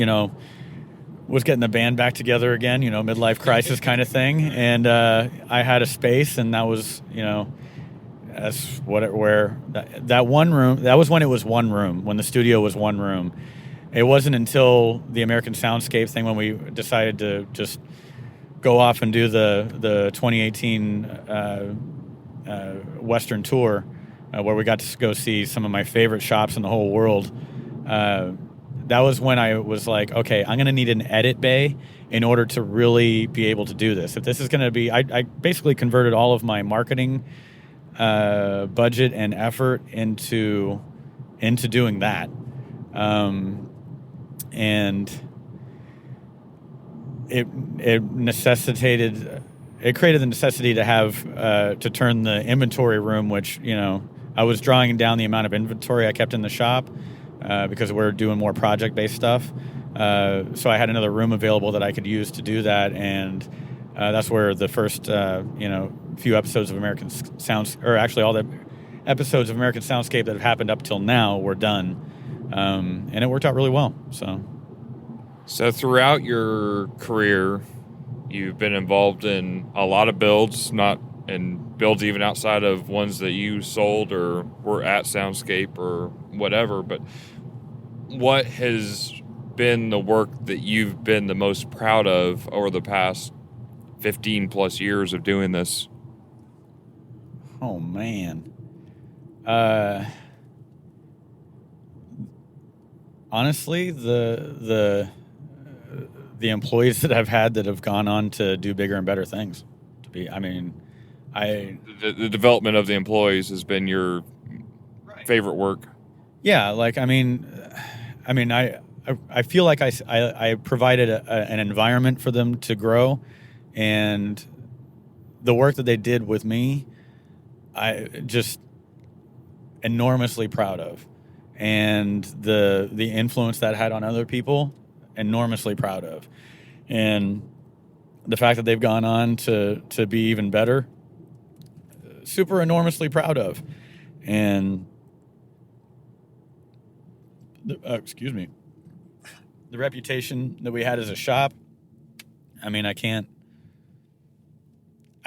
was getting the band back together again, midlife crisis kind of thing. And I had a space, and that was, that's that one room. That was when it was one room, when the studio was one room. it wasn't until the American Soundscape thing when we decided to just go off and do the 2018 Western tour, where we got to go see some of my favorite shops in the whole world. That was when I was like, okay, I'm going to need an edit bay in order to really be able to do this. If this is going to be, I basically converted all of my marketing budget and effort into doing that. And it created the necessity to have to turn the inventory room, which, I was drawing down the amount of inventory I kept in the shop because we're doing more project-based stuff. So I had another room available that I could use to do that, and that's where the first few episodes of American Sounds, or actually all the episodes of American Soundscape that have happened up till now were done. And it worked out really well.
So throughout your career, you've been involved in a lot of builds, and builds even outside of ones that you sold or were at Soundscape or whatever. But what has been the work that you've been the most proud of over the past 15 plus years of doing this?
Oh, man. Honestly, the employees that I've had that have gone on to do bigger and better things. The
development of the employees has been your favorite work.
Yeah, I feel like I provided an environment for them to grow, and the work that they did with me, I just enormously proud of. And the influence that had on other people, enormously proud of. And the fact that they've gone on to be even better, super enormously proud of. And excuse me, the reputation that we had as a shop, I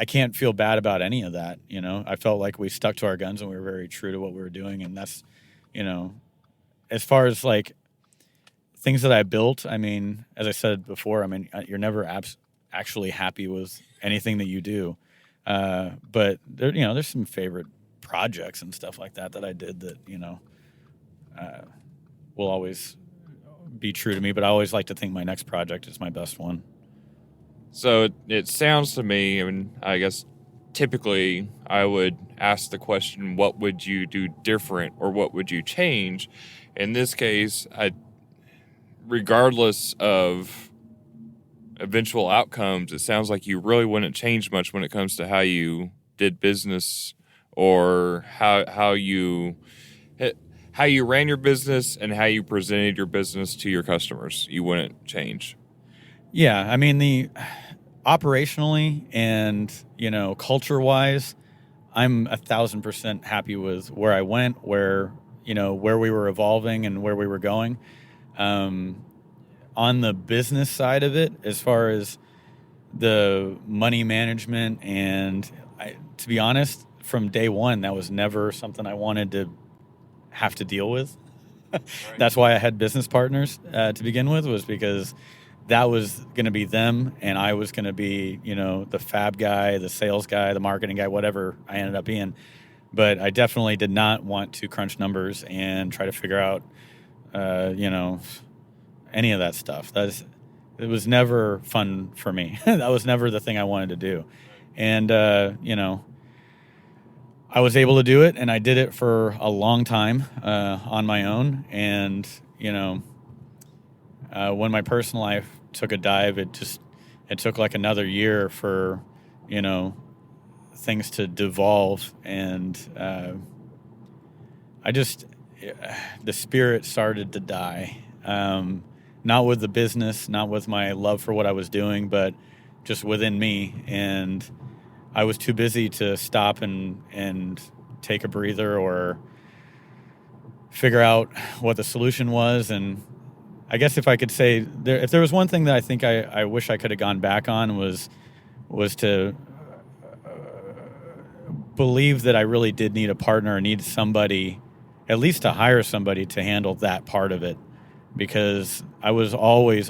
can't feel bad about any of that. I felt like we stuck to our guns and we were very true to what we were doing. And that's, as far as like things that I built, as I said before, you're never actually happy with anything that you do. But there's some favorite projects and stuff like that I did that, will always be true to me, but I always like to think my next project is my best one.
So it sounds to me, I guess typically I would ask the question, what would you do different or what would you change? In this case, regardless of eventual outcomes, it sounds like you really wouldn't change much when it comes to how you did business or how you ran your business and how you presented your business to your customers. You wouldn't change.
Yeah, the operationally and culture-wise, I'm 1,000% happy with where I went, where we were evolving and where we were going. On the business side of it, as far as the money management, and to be honest, from day one, that was never something I wanted to have to deal with. Right. That's why I had business partners to begin with, was because that was going to be them, and I was going to be, the fab guy, the sales guy, the marketing guy, whatever I ended up being. But I definitely did not want to crunch numbers and try to figure out, any of that stuff. It was never fun for me. That was never the thing I wanted to do. And, I was able to do it, and I did it for a long time on my own. And, when my personal life took a dive, it took like another year for, things to devolve. And the spirit started to die. Not with the business, not with my love for what I was doing, but just within me. And I was too busy to stop and take a breather or figure out what the solution was. And I guess if I could say, if there was one thing that I think I wish I could have gone back on was to believe that I really did need a partner, or need somebody, at least to hire somebody to handle that part of it. because I was always,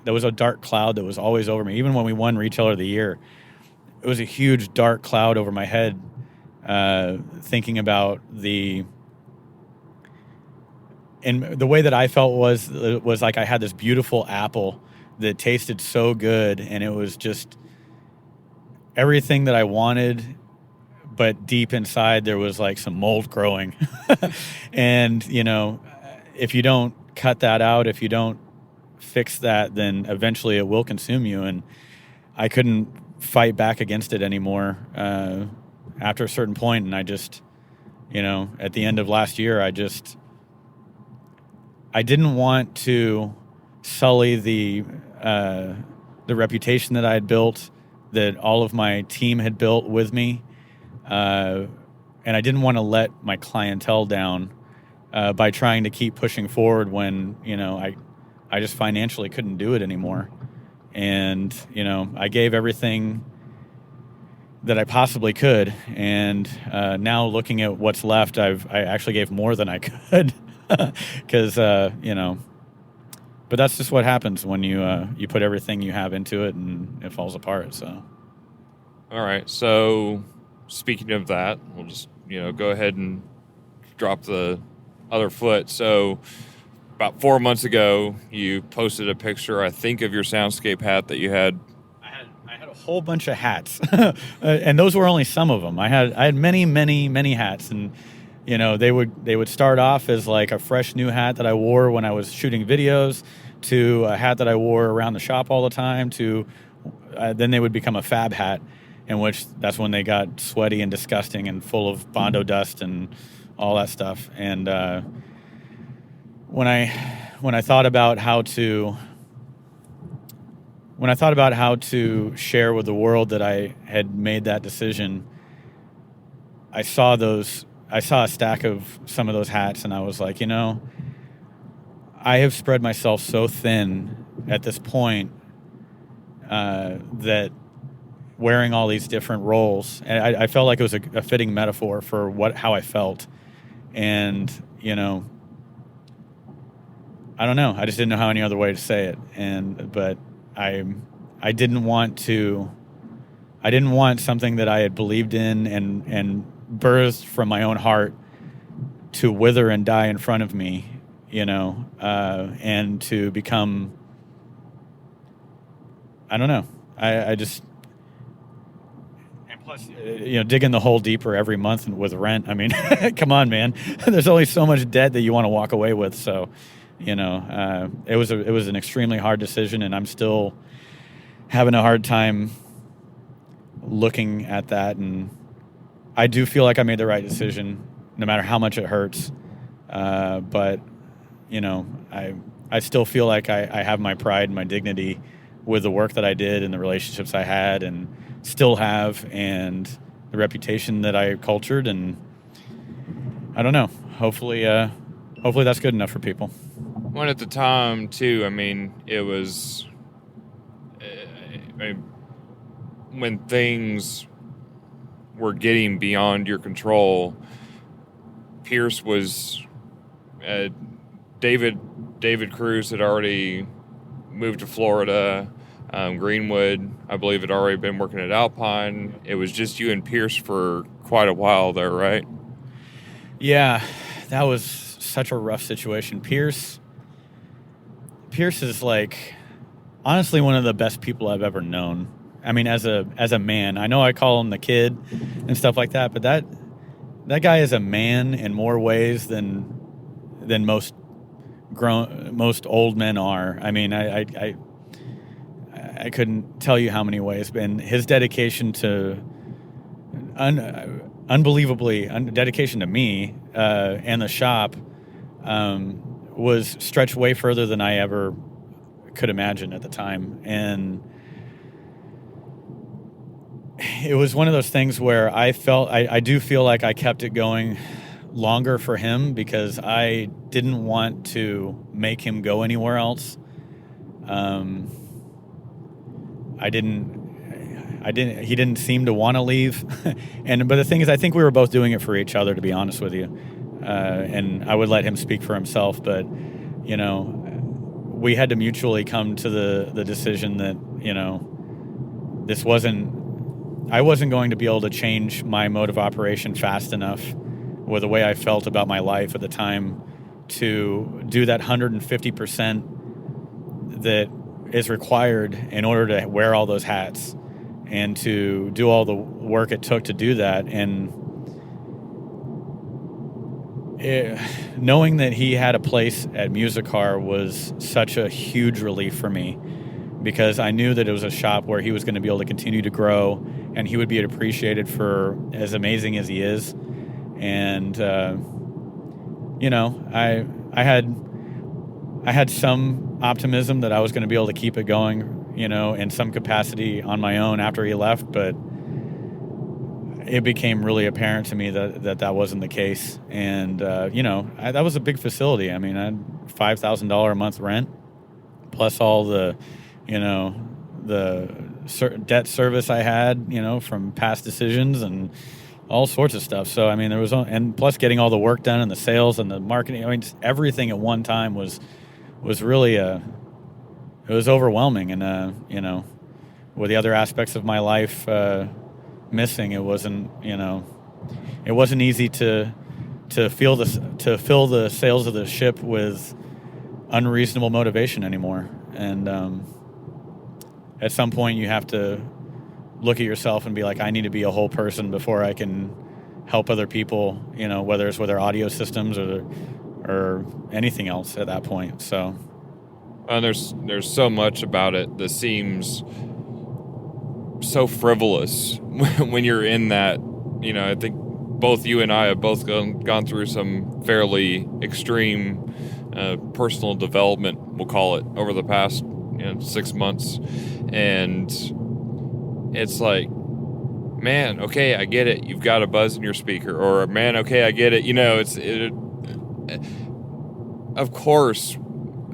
there was a dark cloud that was always over me. Even when we won Retailer of the Year, it was a huge dark cloud over my head, thinking about and the way that I felt was like I had this beautiful apple that tasted so good, and it was just everything that I wanted, but deep inside there was like some mold growing. And, if you don't cut that out, if you don't fix that, then eventually it will consume you. And I couldn't fight back against it anymore after a certain point. And I just, at the end of last year, I didn't want to sully the reputation that I had built, that all of my team had built with me, and I didn't want to let my clientele down by trying to keep pushing forward when I just financially couldn't do it anymore. And I gave everything that I possibly could, and now looking at what's left, I actually gave more than I could. Because but that's just what happens when you put everything you have into it and it falls apart. So,
all right. So, speaking of that, we'll just go ahead and drop the other foot. So, about 4 months ago, you posted a picture, I think, of your Soundscape hat that you had.
I had a whole bunch of hats, and those were only some of them. I had many, many, many hats, and they would start off as like a fresh new hat that I wore when I was shooting videos, to a hat that I wore around the shop all the time, to then they would become a fab hat, in which that's when they got sweaty and disgusting and full of Bondo dust and all that stuff. And when I thought about how to share with the world that I had made that decision, I saw a stack of some of those hats, and I was like, I have spread myself so thin at this point that wearing all these different roles, and I felt like it was a fitting metaphor for how I felt. And, I don't know. I just didn't know how any other way to say it. But I didn't want something that I had believed in and birthed from my own heart to wither and die in front of me, and to become, I don't know. I just, and plus, digging the hole deeper every month with rent. I mean, come on, man. There's only so much debt that you want to walk away with. So, it was an extremely hard decision, and I'm still having a hard time looking at that. And I do feel like I made the right decision, no matter how much it hurts. But, I still feel like I have my pride and my dignity with the work that I did and the relationships I had and still have, and the reputation that I cultured. And I don't know. Hopefully that's good enough for people.
Well, at the time, too, I mean, it was when things were getting beyond your control. Pierce was David Cruz had already moved to Florida. Greenwood, I believe, had already been working at Alpine. It was just you and Pierce for quite a while there, right?
Yeah, that was such a rough situation. Pierce is like, honestly, one of the best people I've ever known. I mean, as a man, I know I call him the kid and stuff like that, but that guy is a man in more ways than most old men are. I mean, I couldn't tell you how many ways, and his dedication to unbelievably dedication to me and the shop was stretched way further than I ever could imagine at the time. And it was one of those things where I do feel like I kept it going longer for him because I didn't want to make him go anywhere else. He didn't seem to want to leave. But the thing is, I think we were both doing it for each other, to be honest with you. And I would let him speak for himself, but we had to mutually come to the decision that, I wasn't going to be able to change my mode of operation fast enough with the way I felt about my life at the time to do that 150% that is required in order to wear all those hats and to do all the work it took to do that. And knowing that he had a place at Musicar was such a huge relief for me, because I knew that it was a shop where he was going to be able to continue to grow and he would be appreciated for as amazing as he is. And, I had some optimism that I was going to be able to keep it going, in some capacity on my own after he left, but it became really apparent to me that wasn't the case. And, that was a big facility. I mean, I had $5,000 a month rent, plus all the, the debt service I had, from past decisions and all sorts of stuff. So, I mean, and plus getting all the work done and the sales and the marketing, I mean, just everything at one time was really it was overwhelming. And, with the other aspects of my life missing, it wasn't easy to fill the sails of the ship with unreasonable motivation anymore. And at some point you have to look at yourself and be like, I need to be a whole person before I can help other people, whether it's with their audio systems or anything else at that point. So
there's so much about it that seems so frivolous when you're in that. I think both you and I have both gone through some fairly extreme personal development, we'll call it, over the past 6 months. And it's like, man, okay, I get it. You've got a buzz in your speaker. Or, man, okay, I get it. Of course,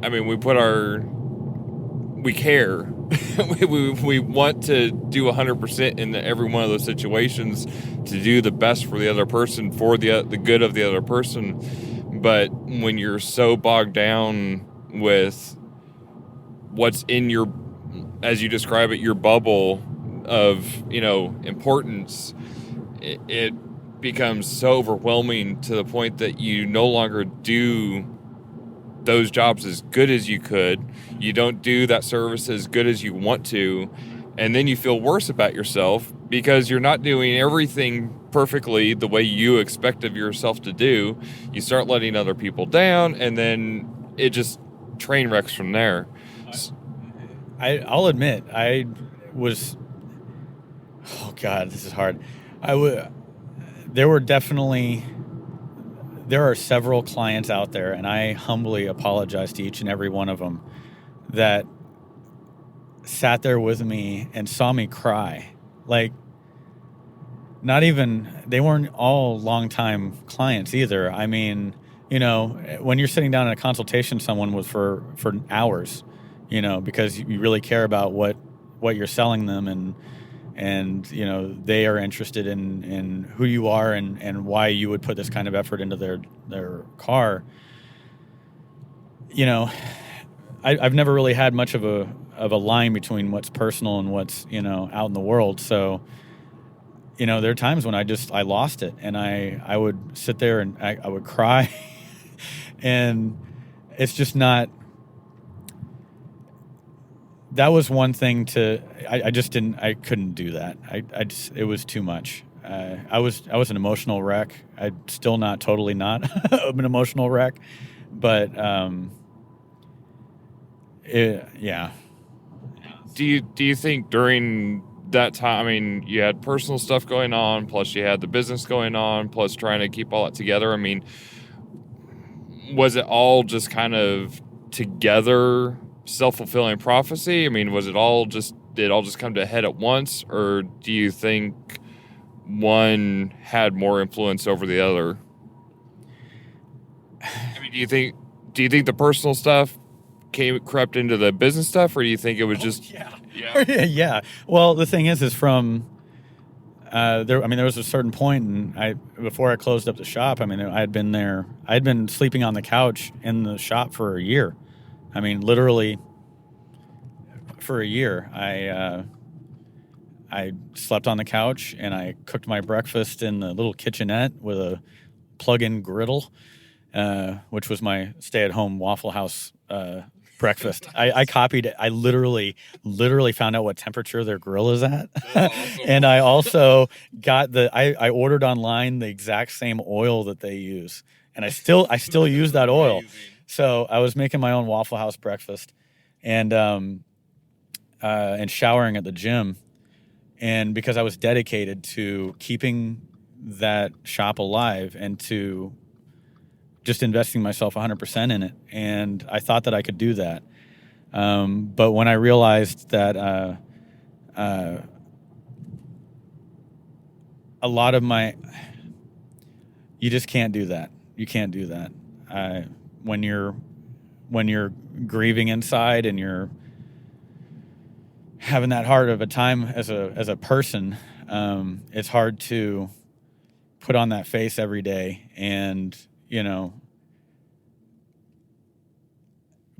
I mean, we care. we want to do 100% in every one of those situations to do the best for the other person, for the good of the other person. But when you're so bogged down with what's in your, as you describe it, your bubble of, importance, it becomes so overwhelming to the point that you no longer do those jobs as good as you could. You don't do that service as good as you want to. And then you feel worse about yourself because you're not doing everything perfectly the way you expect of yourself to do. You start letting other people down, and then it just train wrecks from there.
I'll admit, I was, oh God, this is hard. There are several clients out there, and I humbly apologize to each and every one of them, that sat there with me and saw me cry. Like, they weren't all longtime clients either. I mean, when you're sitting down in a consultation with someone for hours, because you really care about what you're selling them, and they are interested in who you are and why you would put this kind of effort into their car. I've never really had much of a line between what's personal and what's out in the world. So there are times when I lost it, and I would sit there and I would cry, and it's just not. That was one thing I couldn't do that. It was too much. I was an emotional wreck. I'm still not totally not an emotional wreck, but yeah.
Do you think during that time, I mean, you had personal stuff going on, plus you had the business going on, plus trying to keep all that together? I mean, was it all just kind of together, self-fulfilling prophecy? I mean, did it all just come to a head at once, or do you think one had more influence over the other? I mean, do you think the personal stuff crept into the business stuff, or do you think it was just
yeah? Well, the thing is from there. I mean, there was a certain point, and before I closed up the shop, I mean, I'd been sleeping on the couch in the shop for a year. I mean, literally for a year, I slept on the couch and I cooked my breakfast in the little kitchenette with a plug-in griddle, which was my stay-at-home Waffle House breakfast. I copied it. I literally found out what temperature their grill is at.
That's awesome.
And I also got I ordered online the exact same oil that they use. And I still use that oil.
Amazing.
So I was making my own Waffle House breakfast and showering at the gym. And because I was dedicated to keeping that shop alive and to just investing myself 100% in it. And I thought that I could do that. But when I realized that a lot of you just can't do that. You can't do that. When you're grieving inside and you're having that hard of a time as a person, it's hard to put on that face every day and,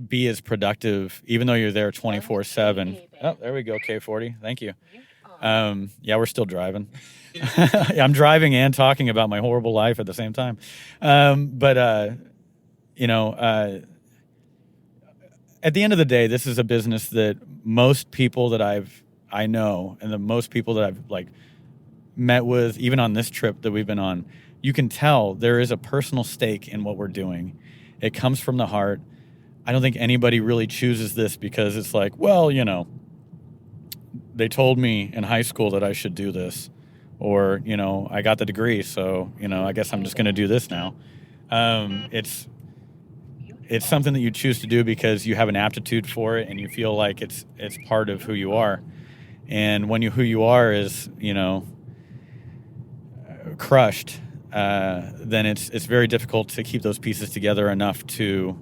be as productive, even though you're there 24/7. Oh, there we go. K40. Thank you. Yeah, we're still driving. I'm driving and talking about my horrible life at the same time. At the end of the day, this is a business that most people that I know, and the most people that I've met with, even on this trip that we've been on, you can tell there is a personal stake in what we're doing. It comes from the heart. I don't think anybody really chooses this because it's they told me in high school that I should do this, or, I got the degree, so, I guess I'm just going to do this now. It's something that you choose to do because you have an aptitude for it and you feel like it's part of who you are. And when who you are is, crushed, then it's very difficult to keep those pieces together enough to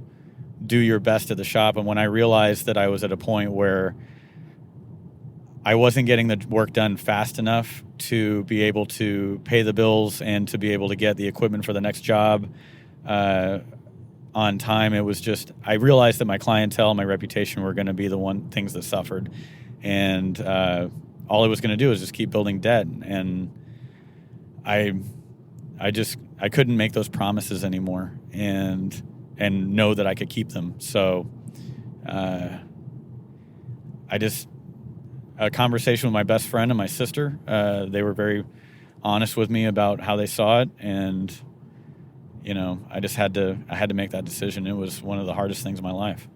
do your best at the shop. And when I realized that I was at a point where I wasn't getting the work done fast enough to be able to pay the bills and to be able to get the equipment for the next job on time, it was just, I realized that my clientele and my reputation were going to be the things that suffered. And all I was going to do was just keep building debt. And I couldn't make those promises anymore and know that I could keep them. So a conversation with my best friend and my sister, they were very honest with me about how they saw it. And, I had to make that decision. It was one of the hardest things in my life.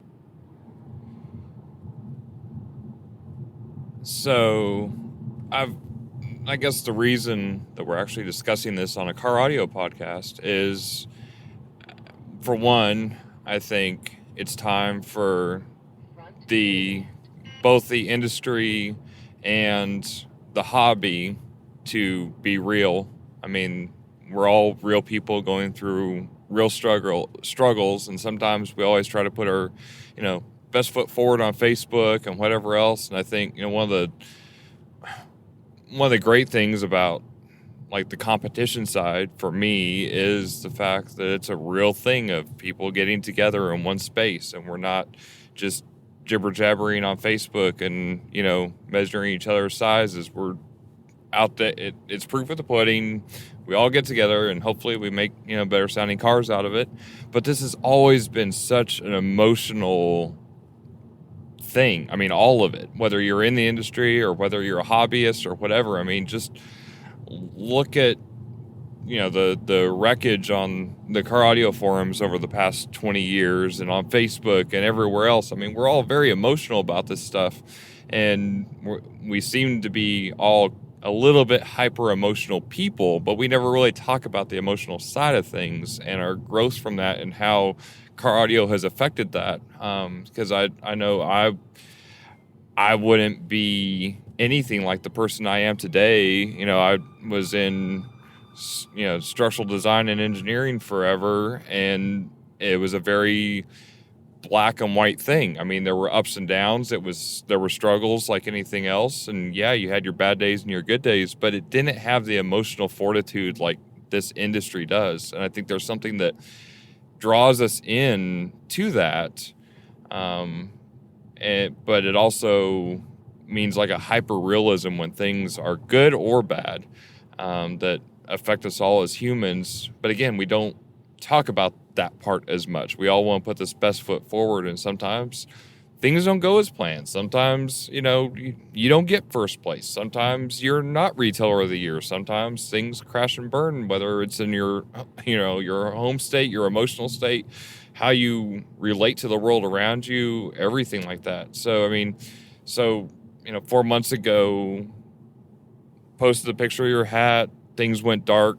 So I guess the reason that we're actually discussing this on a car audio podcast is, for one, I think it's time for both the industry and the hobby to be real. I mean, we're all real people going through real struggles, and sometimes we always try to put our, best foot forward on Facebook and whatever else. And I think, one of the great things about the competition side for me is the fact that it's a real thing of people getting together in one space, and we're not just jibber jabbering on Facebook and, measuring each other's sizes. We're out there. It's proof of the pudding. We all get together and hopefully we make, better sounding cars out of it. But this has always been such an emotional thing. I mean, all of it, whether you're in the industry or whether you're a hobbyist or whatever. I mean, just look at, the wreckage on the car audio forums over the past 20 years and on Facebook and everywhere else. I mean, we're all very emotional about this stuff, and we seem to be all a little bit hyper emotional people, but we never really talk about the emotional side of things and our growth from that and how car audio has affected that. Because I know I wouldn't be anything like the person I am today. I was in structural design and engineering forever, and it was a very black and white thing. I mean, there were ups and downs. There were struggles like anything else, and yeah, you had your bad days and your good days, but it didn't have the emotional fortitude like this industry does. And I think there's something that draws us in to that, But it also means like a hyper realism when things are good or bad, that affect us all as humans. But again, we don't talk about that part as much. We all want to put this best foot forward, and sometimes things don't go as planned. Sometimes, you don't get first place. Sometimes you're not retailer of the year. Sometimes things crash and burn, whether it's in your, your home state, your emotional state, how you relate to the world around you, everything like that. So, 4 months ago, posted a picture of your hat, things went dark.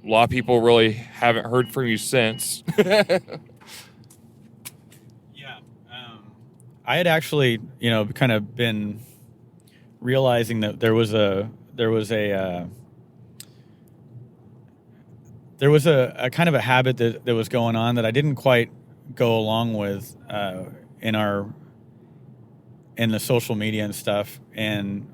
A lot of people really haven't heard from you since.
Yeah. I had actually, kind of been realizing that there was a kind of a habit that was going on that I didn't quite go along with in the social media and stuff. And,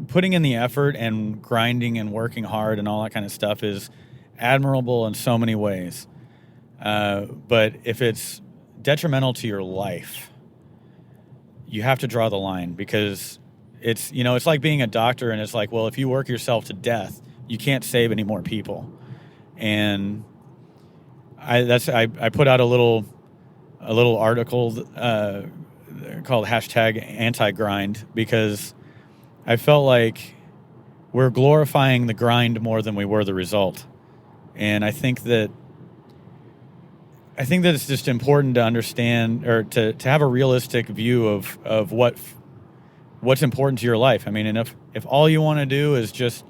putting in the effort and grinding and working hard and all that kind of stuff is admirable in so many ways. But if it's detrimental to your life, you have to draw the line, because it's like being a doctor, and it's like, well, if you work yourself to death, you can't save any more people. And I put out a little article called #anti-grind, because I felt like we're glorifying the grind more than we were the result. And I think that it's just important to understand, or to have a realistic view of what's important to your life. I mean, and if all you want to do is just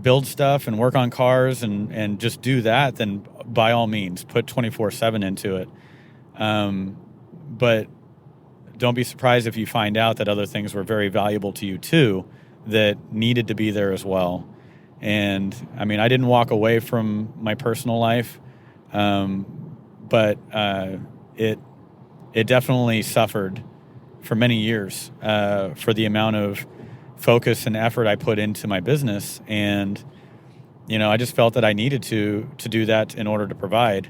build stuff and work on cars and just do that, then by all means, put 24/7 into it. But don't be surprised if you find out that other things were very valuable to you too, that needed to be there as well. And I mean, I didn't walk away from my personal life, but it definitely suffered for many years for the amount of focus and effort I put into my business. And, I just felt that I needed to do that in order to provide.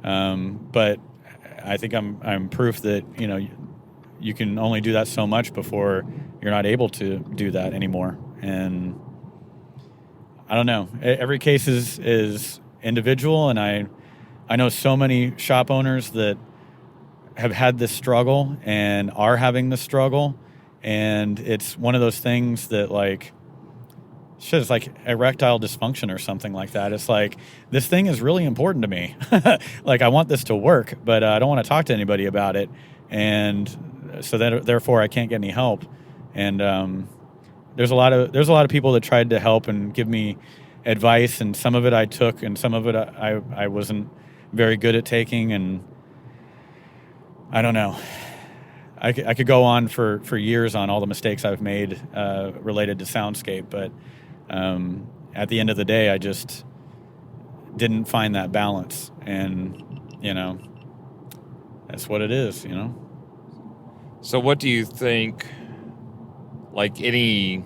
But I think I'm proof that, you can only do that so much before you're not able to do that anymore. And I don't know. Every case is individual, and I know so many shop owners that have had this struggle and are having this struggle, and it's one of those things that, like, shit, it's like erectile dysfunction or something like that. It's like, this thing is really important to me. Like, I want this to work, but I don't want to talk to anybody about it, and so that therefore I can't get any help. And there's a lot of people that tried to help and give me advice, and some of it I took, and some of it I wasn't very good at taking. And I don't know. I could go on for years on all the mistakes I've made related to Soundscape, but at the end of the day, I just didn't find that balance. And, that's what it is,
So what do you think, like any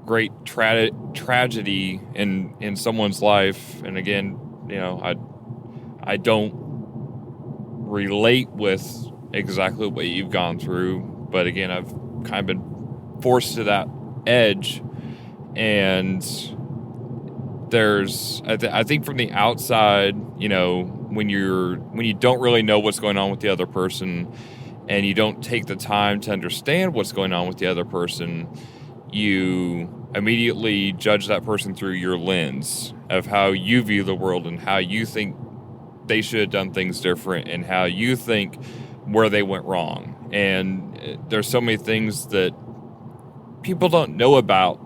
great tragedy in someone's life, and again, I don't relate with exactly what you've gone through, but again, I've kind of been forced to that edge, and I think from the outside, when you don't really know what's going on with the other person, and you don't take the time to understand what's going on with the other person, you immediately judge that person through your lens of how you view the world and how you think they should have done things different and how you think where they went wrong. And there's so many things that people don't know about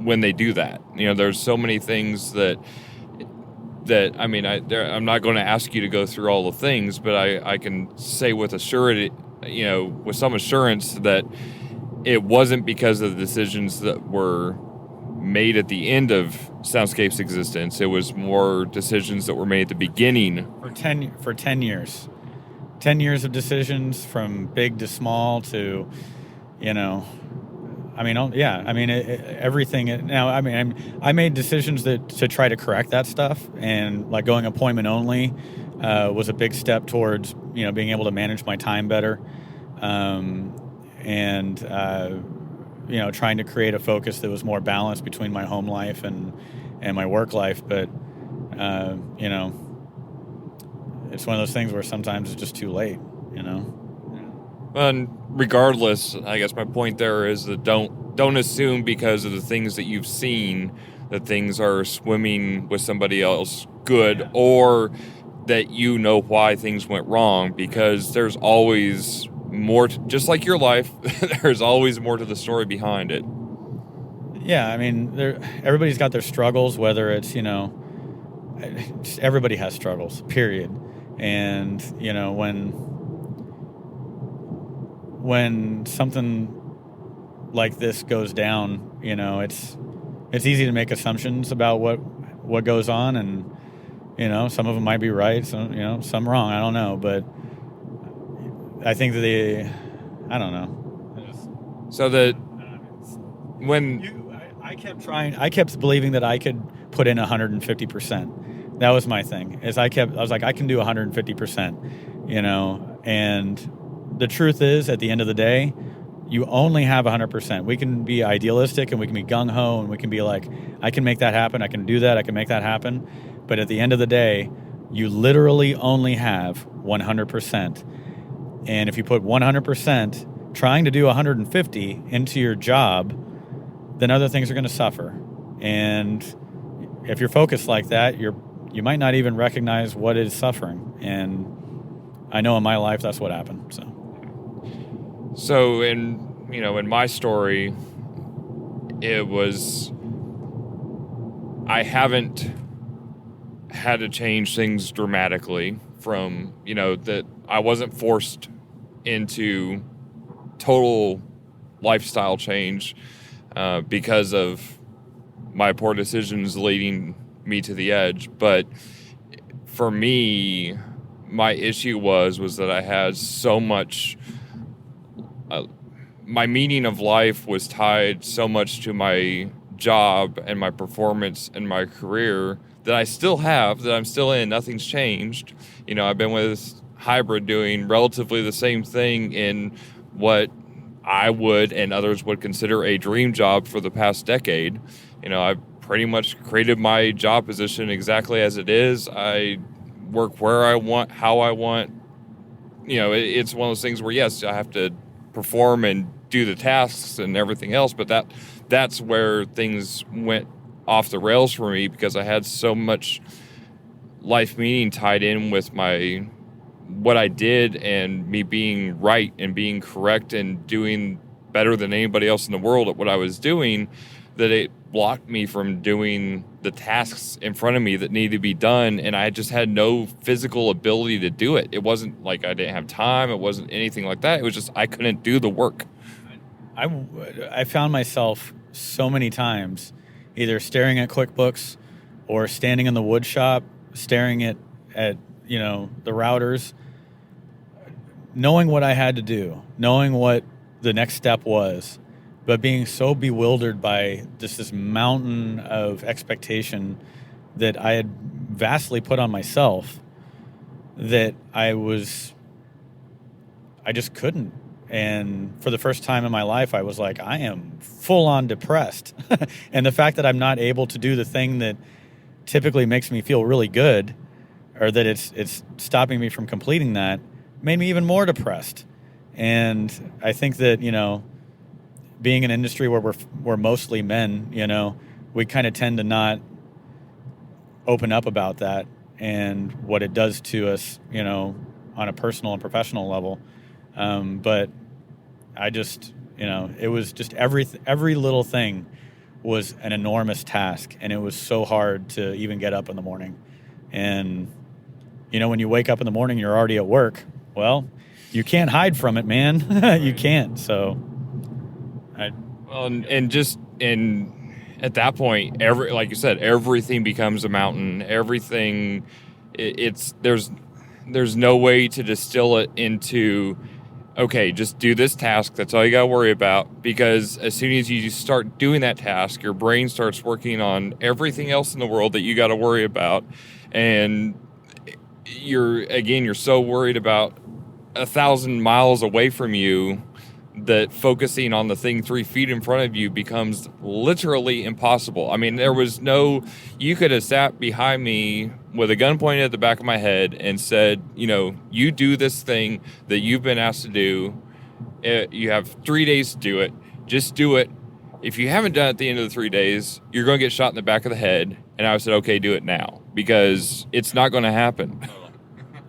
when they do that. There's so many things that I mean, I'm not going to ask you to go through all the things, but I can say with with some assurance that it wasn't because of the decisions that were made at the end of Soundscape's existence. It was more decisions that were made at the beginning.
For 10 years. 10 years of decisions, from big to small to, everything. Now, I made decisions to try to correct that stuff, and like going appointment only, was a big step towards, being able to manage my time better, and trying to create a focus that was more balanced between my home life and my work life. But it's one of those things where sometimes it's just too late.
And regardless, I guess my point there is that don't assume because of the things that you've seen that things are swimming with somebody else good, or that why things went wrong, because there's always more just like your life. There's always more to the story behind it.
Yeah, I mean, everybody's got their struggles, whether it's, everybody has struggles, period. And, when something like this goes down, it's easy to make assumptions about what goes on, and some of them might be right, some wrong. I don't know, but I think that I don't know.
So that when
I kept believing that I could put in 150%. That was my thing. I was like, I can do 150%, and the truth is, at the end of the day, you only have 100%. We can be idealistic and we can be gung-ho and we can be like, I can make that happen. I can do that. I can make that happen. But at the end of the day, you literally only have 100%. And if you put 100% trying to do 150 into your job, then other things are going to suffer. And if you're focused like that, you might not even recognize what is suffering. And I know in my life that's what happened.
So in my story, it was, I haven't had to change things dramatically from, that I wasn't forced into total lifestyle change because of my poor decisions leading me to the edge. But for me, my issue was that I had so much, my meaning of life was tied so much to my job and my performance and my career that I still have, that I'm still in. Nothing's changed. I've been with Hybrid doing relatively the same thing in what I would and others would consider a dream job for the past decade. I've pretty much created my job position exactly as it is. I work where I want, how I want. It's one of those things where, yes, I have to perform and do the tasks and everything else, but that's where things went off the rails for me, because I had so much life meaning tied in with what I did and me being right and being correct and doing better than anybody else in the world at what I was doing, that it blocked me from doing the tasks in front of me that needed to be done, and I just had no physical ability to do it. It wasn't like I didn't have time. It wasn't anything like that. It was just I couldn't do the work.
I found myself so many times either staring at QuickBooks or standing in the wood shop, staring at the routers, knowing what I had to do, knowing what the next step was, but being so bewildered by this mountain of expectation that I had vastly put on myself that I just couldn't. And for the first time in my life, I was like, I am full on depressed. And the fact that I'm not able to do the thing that typically makes me feel really good, or that it's stopping me from completing that, made me even more depressed. And I think that, being an industry where we're mostly men, we kind of tend to not open up about that and what it does to us, on a personal and professional level. But I just, it was just every little thing was an enormous task, and it was so hard to even get up in the morning. And, when you wake up in the morning, you're already at work. Well, you can't hide from it, man. You can't. So,
at that point, like you said, everything becomes a mountain. Everything, there's no way to distill it into, okay, just do this task. That's all you got to worry about. Because as soon as you start doing that task, your brain starts working on everything else in the world that you got to worry about. And you're so worried about 1,000 miles away from you that focusing on the thing 3 feet in front of you becomes literally impossible. I mean, you could have sat behind me with a gun pointed at the back of my head and said, you do this thing that you've been asked to do. You have 3 days to do it. Just do it. If you haven't done it at the end of the 3 days, you're going to get shot in the back of the head. And I said, okay, do it now, because it's not going to happen.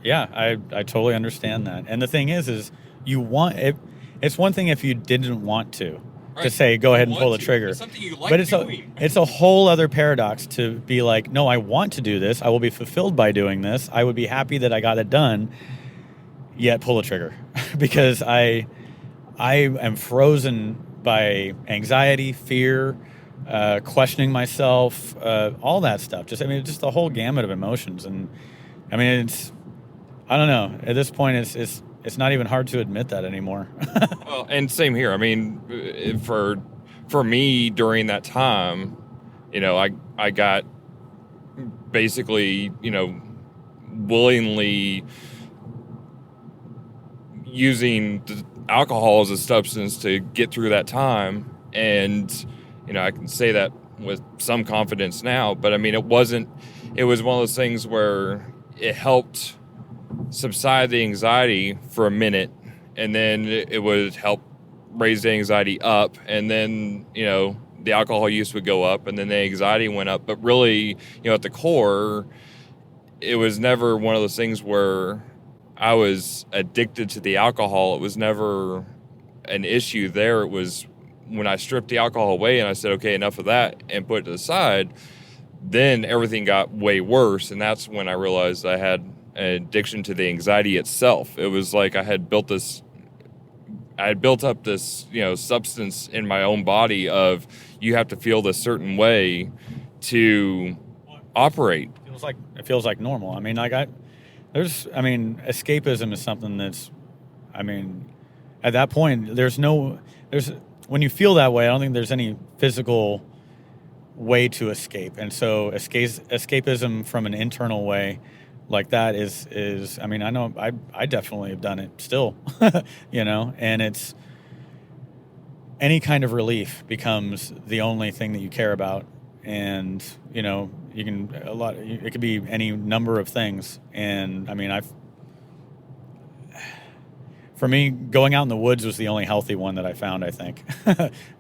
Yeah, I totally understand that. And the thing is you want it. It's one thing if you didn't want to say, go ahead and pull the trigger.
It's something you like
but
doing.
It's a whole other paradox to be like, no, I want to do this. I will be fulfilled by doing this. I would be happy that I got it done, yet pull the trigger. Because I am frozen by anxiety, fear, questioning myself, all that stuff. Just the whole gamut of emotions. And I mean, I don't know. At this point, it's not even hard to admit that anymore.
Well, and same here. I mean, for me during that time, I got basically, willingly using alcohol as a substance to get through that time. And, I can say that with some confidence now, but I mean, it was one of those things where it helped subside the anxiety for a minute, and then it would help raise the anxiety up, and then the alcohol use would go up, and then the anxiety went up. But really, at the core, it was never one of those things where I was addicted to the alcohol. It was never an issue there. It was when I stripped the alcohol away and I said, okay, enough of that, and put it to the side, then everything got way worse. And that's when I realized I had an addiction to the anxiety itself. It was like I had built up this, substance in my own body of, you have to feel this certain way to operate.
It feels like normal. I mean, escapism is something that's, at that point, when you feel that way, I don't think there's any physical way to escape. And so escapism from an internal way like that is I know I definitely have done it still, and it's any kind of relief becomes the only thing that you care about. And, it could be any number of things. And for me, going out in the woods was the only healthy one that I found, I think.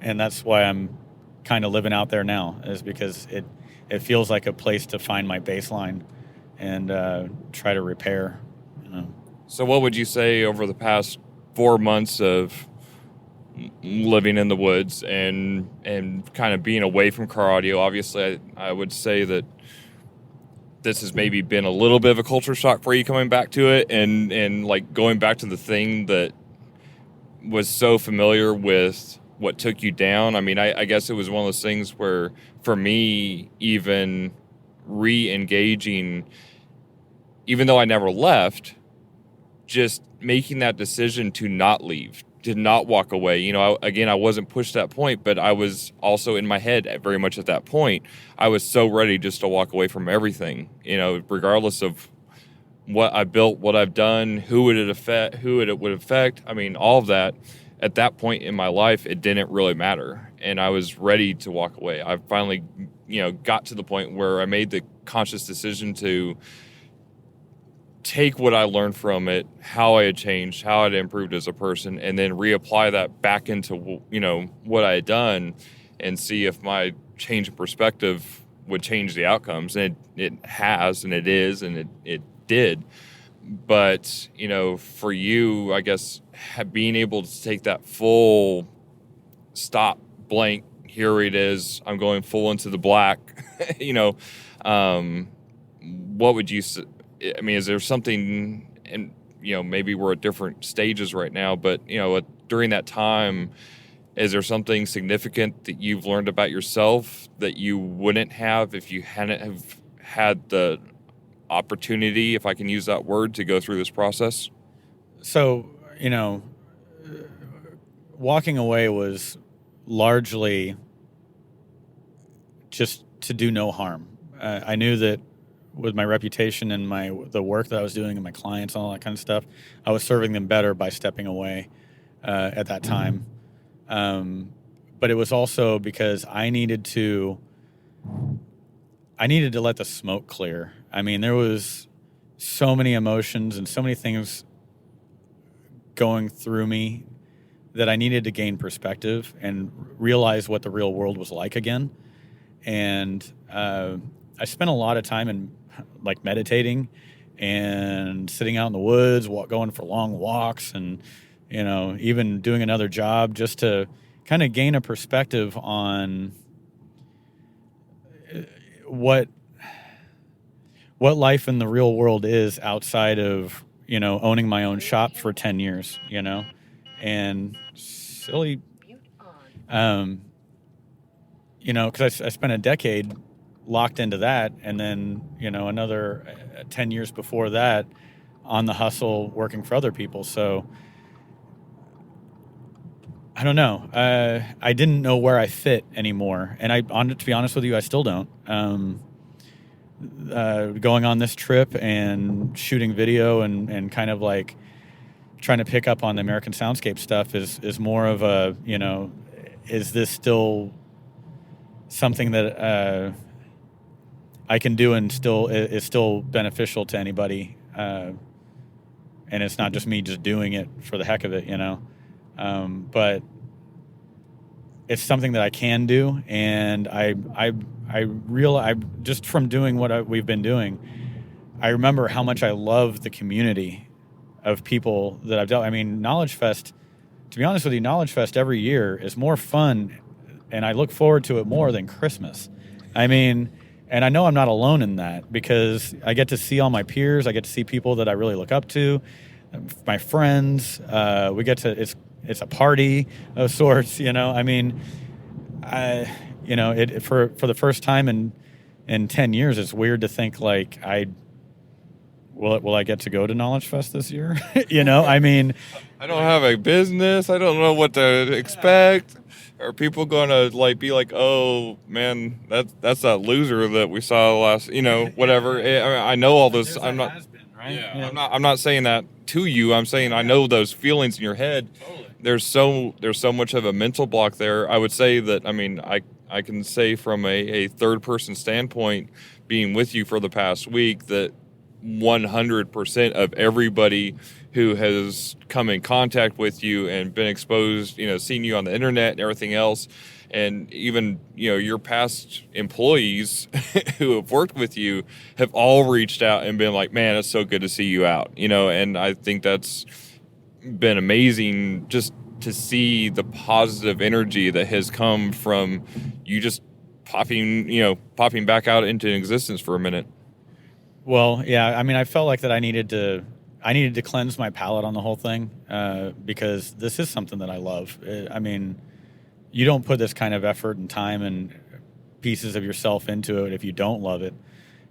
And that's why I'm kind of living out there now, is because it feels like a place to find my baseline and try to repair.
So what would you say over the past 4 months of living in the woods and kind of being away from car audio? Obviously, I would say that this has maybe been a little bit of a culture shock for you coming back to it, and like going back to the thing that was so familiar with what took you down. I mean, I guess it was one of those things where, for me, even re-engaging, even though I never left, just making that decision to not leave, to not walk away. I wasn't pushed to that point, but I was also in my head very much at that point. I was so ready just to walk away from everything, regardless of what I built, what I've done, who it would affect. I mean, all of that. At that point in my life, it didn't really matter, and I was ready to walk away. I finally, got to the point where I made the conscious decision to take what I learned from it, how I had changed, how I had improved as a person, and then reapply that back into, what I had done, and see if my change in perspective would change the outcomes. And it has, and it is, and it did. But, for you, I guess, being able to take that full stop, blank, here it is, I'm going full into the black, what would you say? I mean, is there something, and, maybe we're at different stages right now, but, during that time, is there something significant that you've learned about yourself that you wouldn't have if you hadn't have had the opportunity, if I can use that word, to go through this process?
So, walking away was largely just to do no harm. I knew that with my reputation and the work that I was doing and my clients and all that kind of stuff, I was serving them better by stepping away at that time. But it was also because I needed to let the smoke clear. I mean, there was so many emotions and so many things going through me that I needed to gain perspective and realize what the real world was like again. And I spent a lot of time in like meditating and sitting out in the woods, going for long walks, and even doing another job just to kind of gain a perspective on what life in the real world is outside of owning my own shop for 10 years, and silly, because I spent a decade locked into that, and then another 10 years before that on the hustle working for other people. So I don't know. I didn't know where I fit anymore, and to be honest with you, I still don't. Going on this trip and shooting video and kind of like trying to pick up on the American Soundscape stuff is more of a, is this still something that I can do and still is still beneficial to anybody, and it's not just me just doing it for the heck of it, but it's something that I can do, and I realize just from doing what we've been doing, I remember how much I love the community of people that I've dealt. I mean, Knowledge Fest, to be honest with you, Knowledge Fest every year is more fun, and I look forward to it more than Christmas. I mean, and I know I'm not alone in that, because I get to see all my peers. I get to see people that I really look up to, my friends. We get to, it's a party of sorts, I mean, for the first time in 10 years, it's weird to think like will I get to go to Knowledge Fest this year? I mean,
I don't have a business. I don't know what to expect. Are people going to like be like, oh man, that's that loser that we saw last, whatever. I know all this. I'm not.
Right?
Yeah. I'm not saying that to you. I'm saying I know those feelings in your head.
Totally.
There's so much of a mental block there. I would say that, I mean, I can say from a third person standpoint, being with you for the past week, that 100% of everybody who has come in contact with you and been exposed, seen you on the internet and everything else, and even, your past employees who have worked with you have all reached out and been like, man, it's so good to see you out, and I think that's been amazing just to see the positive energy that has come from you just popping back out into existence for a minute.
Well, yeah, I mean, I felt like that I needed to cleanse my palate on the whole thing, because this is something that I love. I mean, you don't put this kind of effort and time and pieces of yourself into it if you don't love it.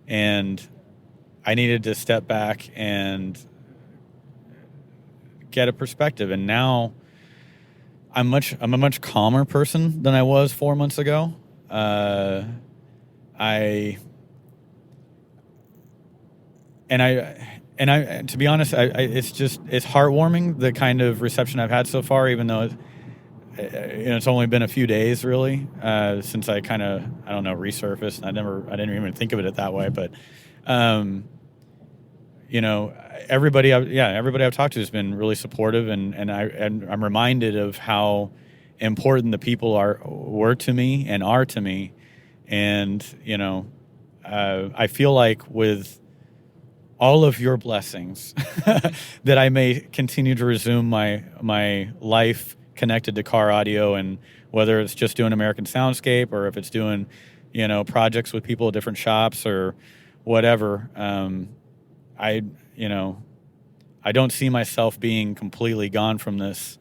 And I needed to step back and get a perspective. And now I'm a much calmer person than I was 4 months ago. To be honest, it's heartwarming, the kind of reception I've had so far, even though it's only been a few days really, since I kind of, resurfaced. I didn't even think of it that way, but, everybody I've talked to has been really supportive, and I'm reminded of how important the people were to me and are to me. And, I feel like with all of your blessings that I may continue to resume my life connected to car audio, and whether it's just doing American Soundscape or if it's doing, projects with people at different shops or whatever. I don't see myself being completely gone from this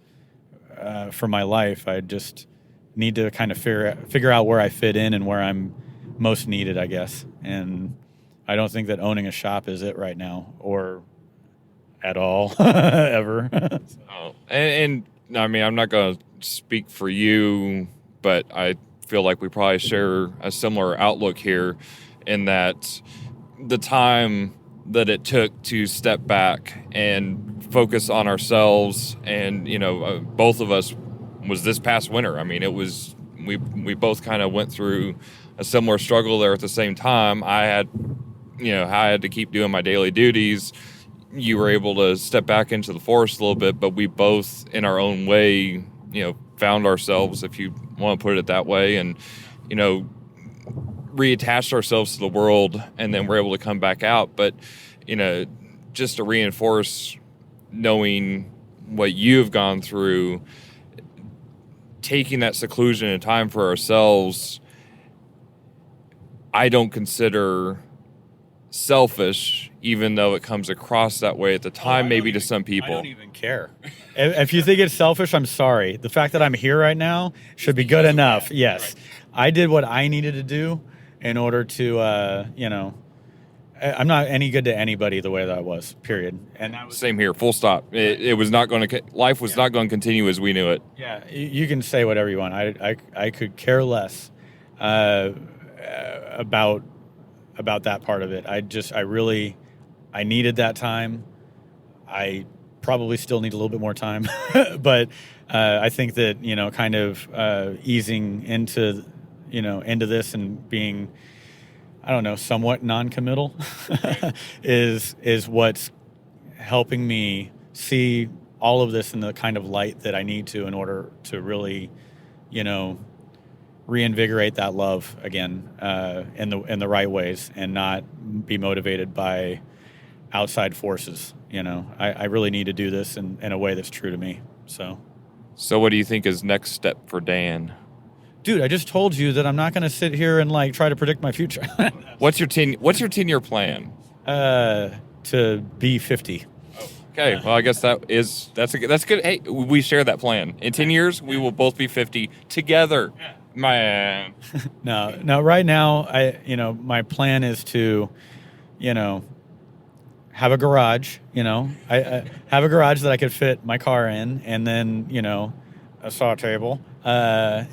for my life. I just need to kind of figure out where I fit in and where I'm most needed, I guess. And I don't think that owning a shop is it right now, or at all, ever.
Oh, and I mean, I'm not going to speak for you, but I feel like we probably share a similar outlook here, in that the time that it took to step back and focus on ourselves. And, both of us was this past winter. I mean, it was, we both kind of went through a similar struggle there at the same time. I had to keep doing my daily duties. You were able to step back into the forest a little bit, but we both, in our own way, found ourselves, if you want to put it that way, and, reattached ourselves to the world, and then we're able to come back out. But, just to reinforce knowing what you've gone through, taking that seclusion and time for ourselves, I don't consider selfish, even though it comes across that way at the time, maybe to some people.
I don't even care. If you think it's selfish, I'm sorry. The fact that I'm here right now should be good enough. Yes. Right. I did what I needed to do in order to, I'm not any good to anybody the way that I was, period. And that was,
same here, full stop. It was not going to, life was not going to continue as we knew it.
Yeah, you can say whatever you want. I could care less about that part of it. I needed that time. I probably still need a little bit more time, but I think that, kind of easing into this and being, I don't know, somewhat non-committal is what's helping me see all of this in the kind of light that I need to in order to really, reinvigorate that love again in the right ways and not be motivated by outside forces. I really need to do this in a way that's true to me. So
what do you think is next step for Dan?
Dude, I just told you that I'm not going to sit here and try to predict my future.
What's your 10-year plan?
To be 50.
Okay, well, I guess that's good. Hey, we share that plan. In 10 years, we will both be 50 together. Man.
No, right now, my plan is to, have a garage, I have a garage that I could fit my car in, and then, a saw table. I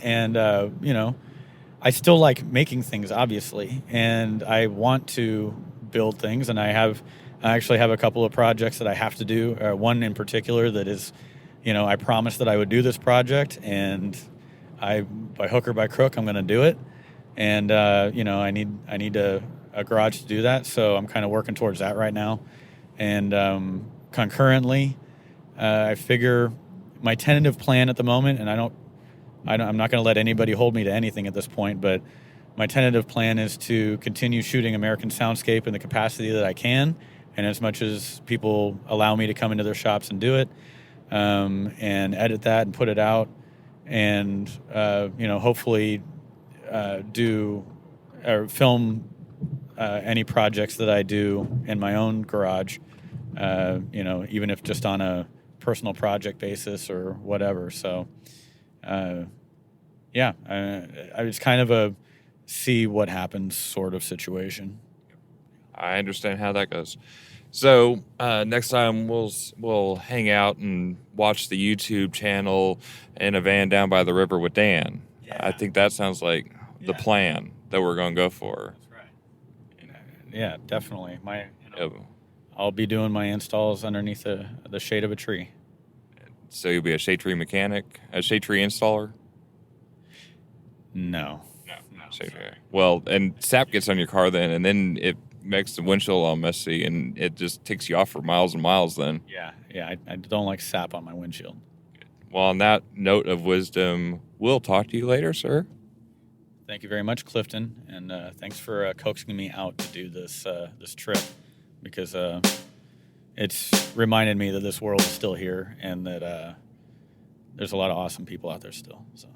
still like making things, obviously, and I want to build things, and I actually have a couple of projects that I have to do. One in particular that is, I promised that I would do this project, and by hook or by crook, I'm going to do it. And, I need a garage to do that. So I'm kind of working towards that right now. And, concurrently, I figure my tentative plan at the moment, and I'm not going to let anybody hold me to anything at this point, but my tentative plan is to continue shooting American Soundscape in the capacity that I can, and as much as people allow me to come into their shops and do it, and edit that and put it out, and hopefully do or film any projects that I do in my own garage, even if just on a personal project basis or whatever. So it's kind of a see what happens sort of situation.
I understand how that goes. So next time we'll hang out and watch the YouTube channel in a van down by the river with Dan. Yeah. I think that sounds like the plan that we're going to go for.
That's right. Yeah, definitely. I'll be doing my installs underneath the shade of a tree.
So you'll be a shade tree mechanic, a shade tree installer?
No.
Shade tree. Well, and sap gets on your car then, and then it makes the windshield all messy, and it just ticks you off for miles and miles then.
Yeah, I don't like sap on my windshield.
Well, on that note of wisdom, we'll talk to you later, sir.
Thank you very much, Clifton, and thanks for coaxing me out to do this trip, because it's reminded me that this world is still here and that there's a lot of awesome people out there still. So.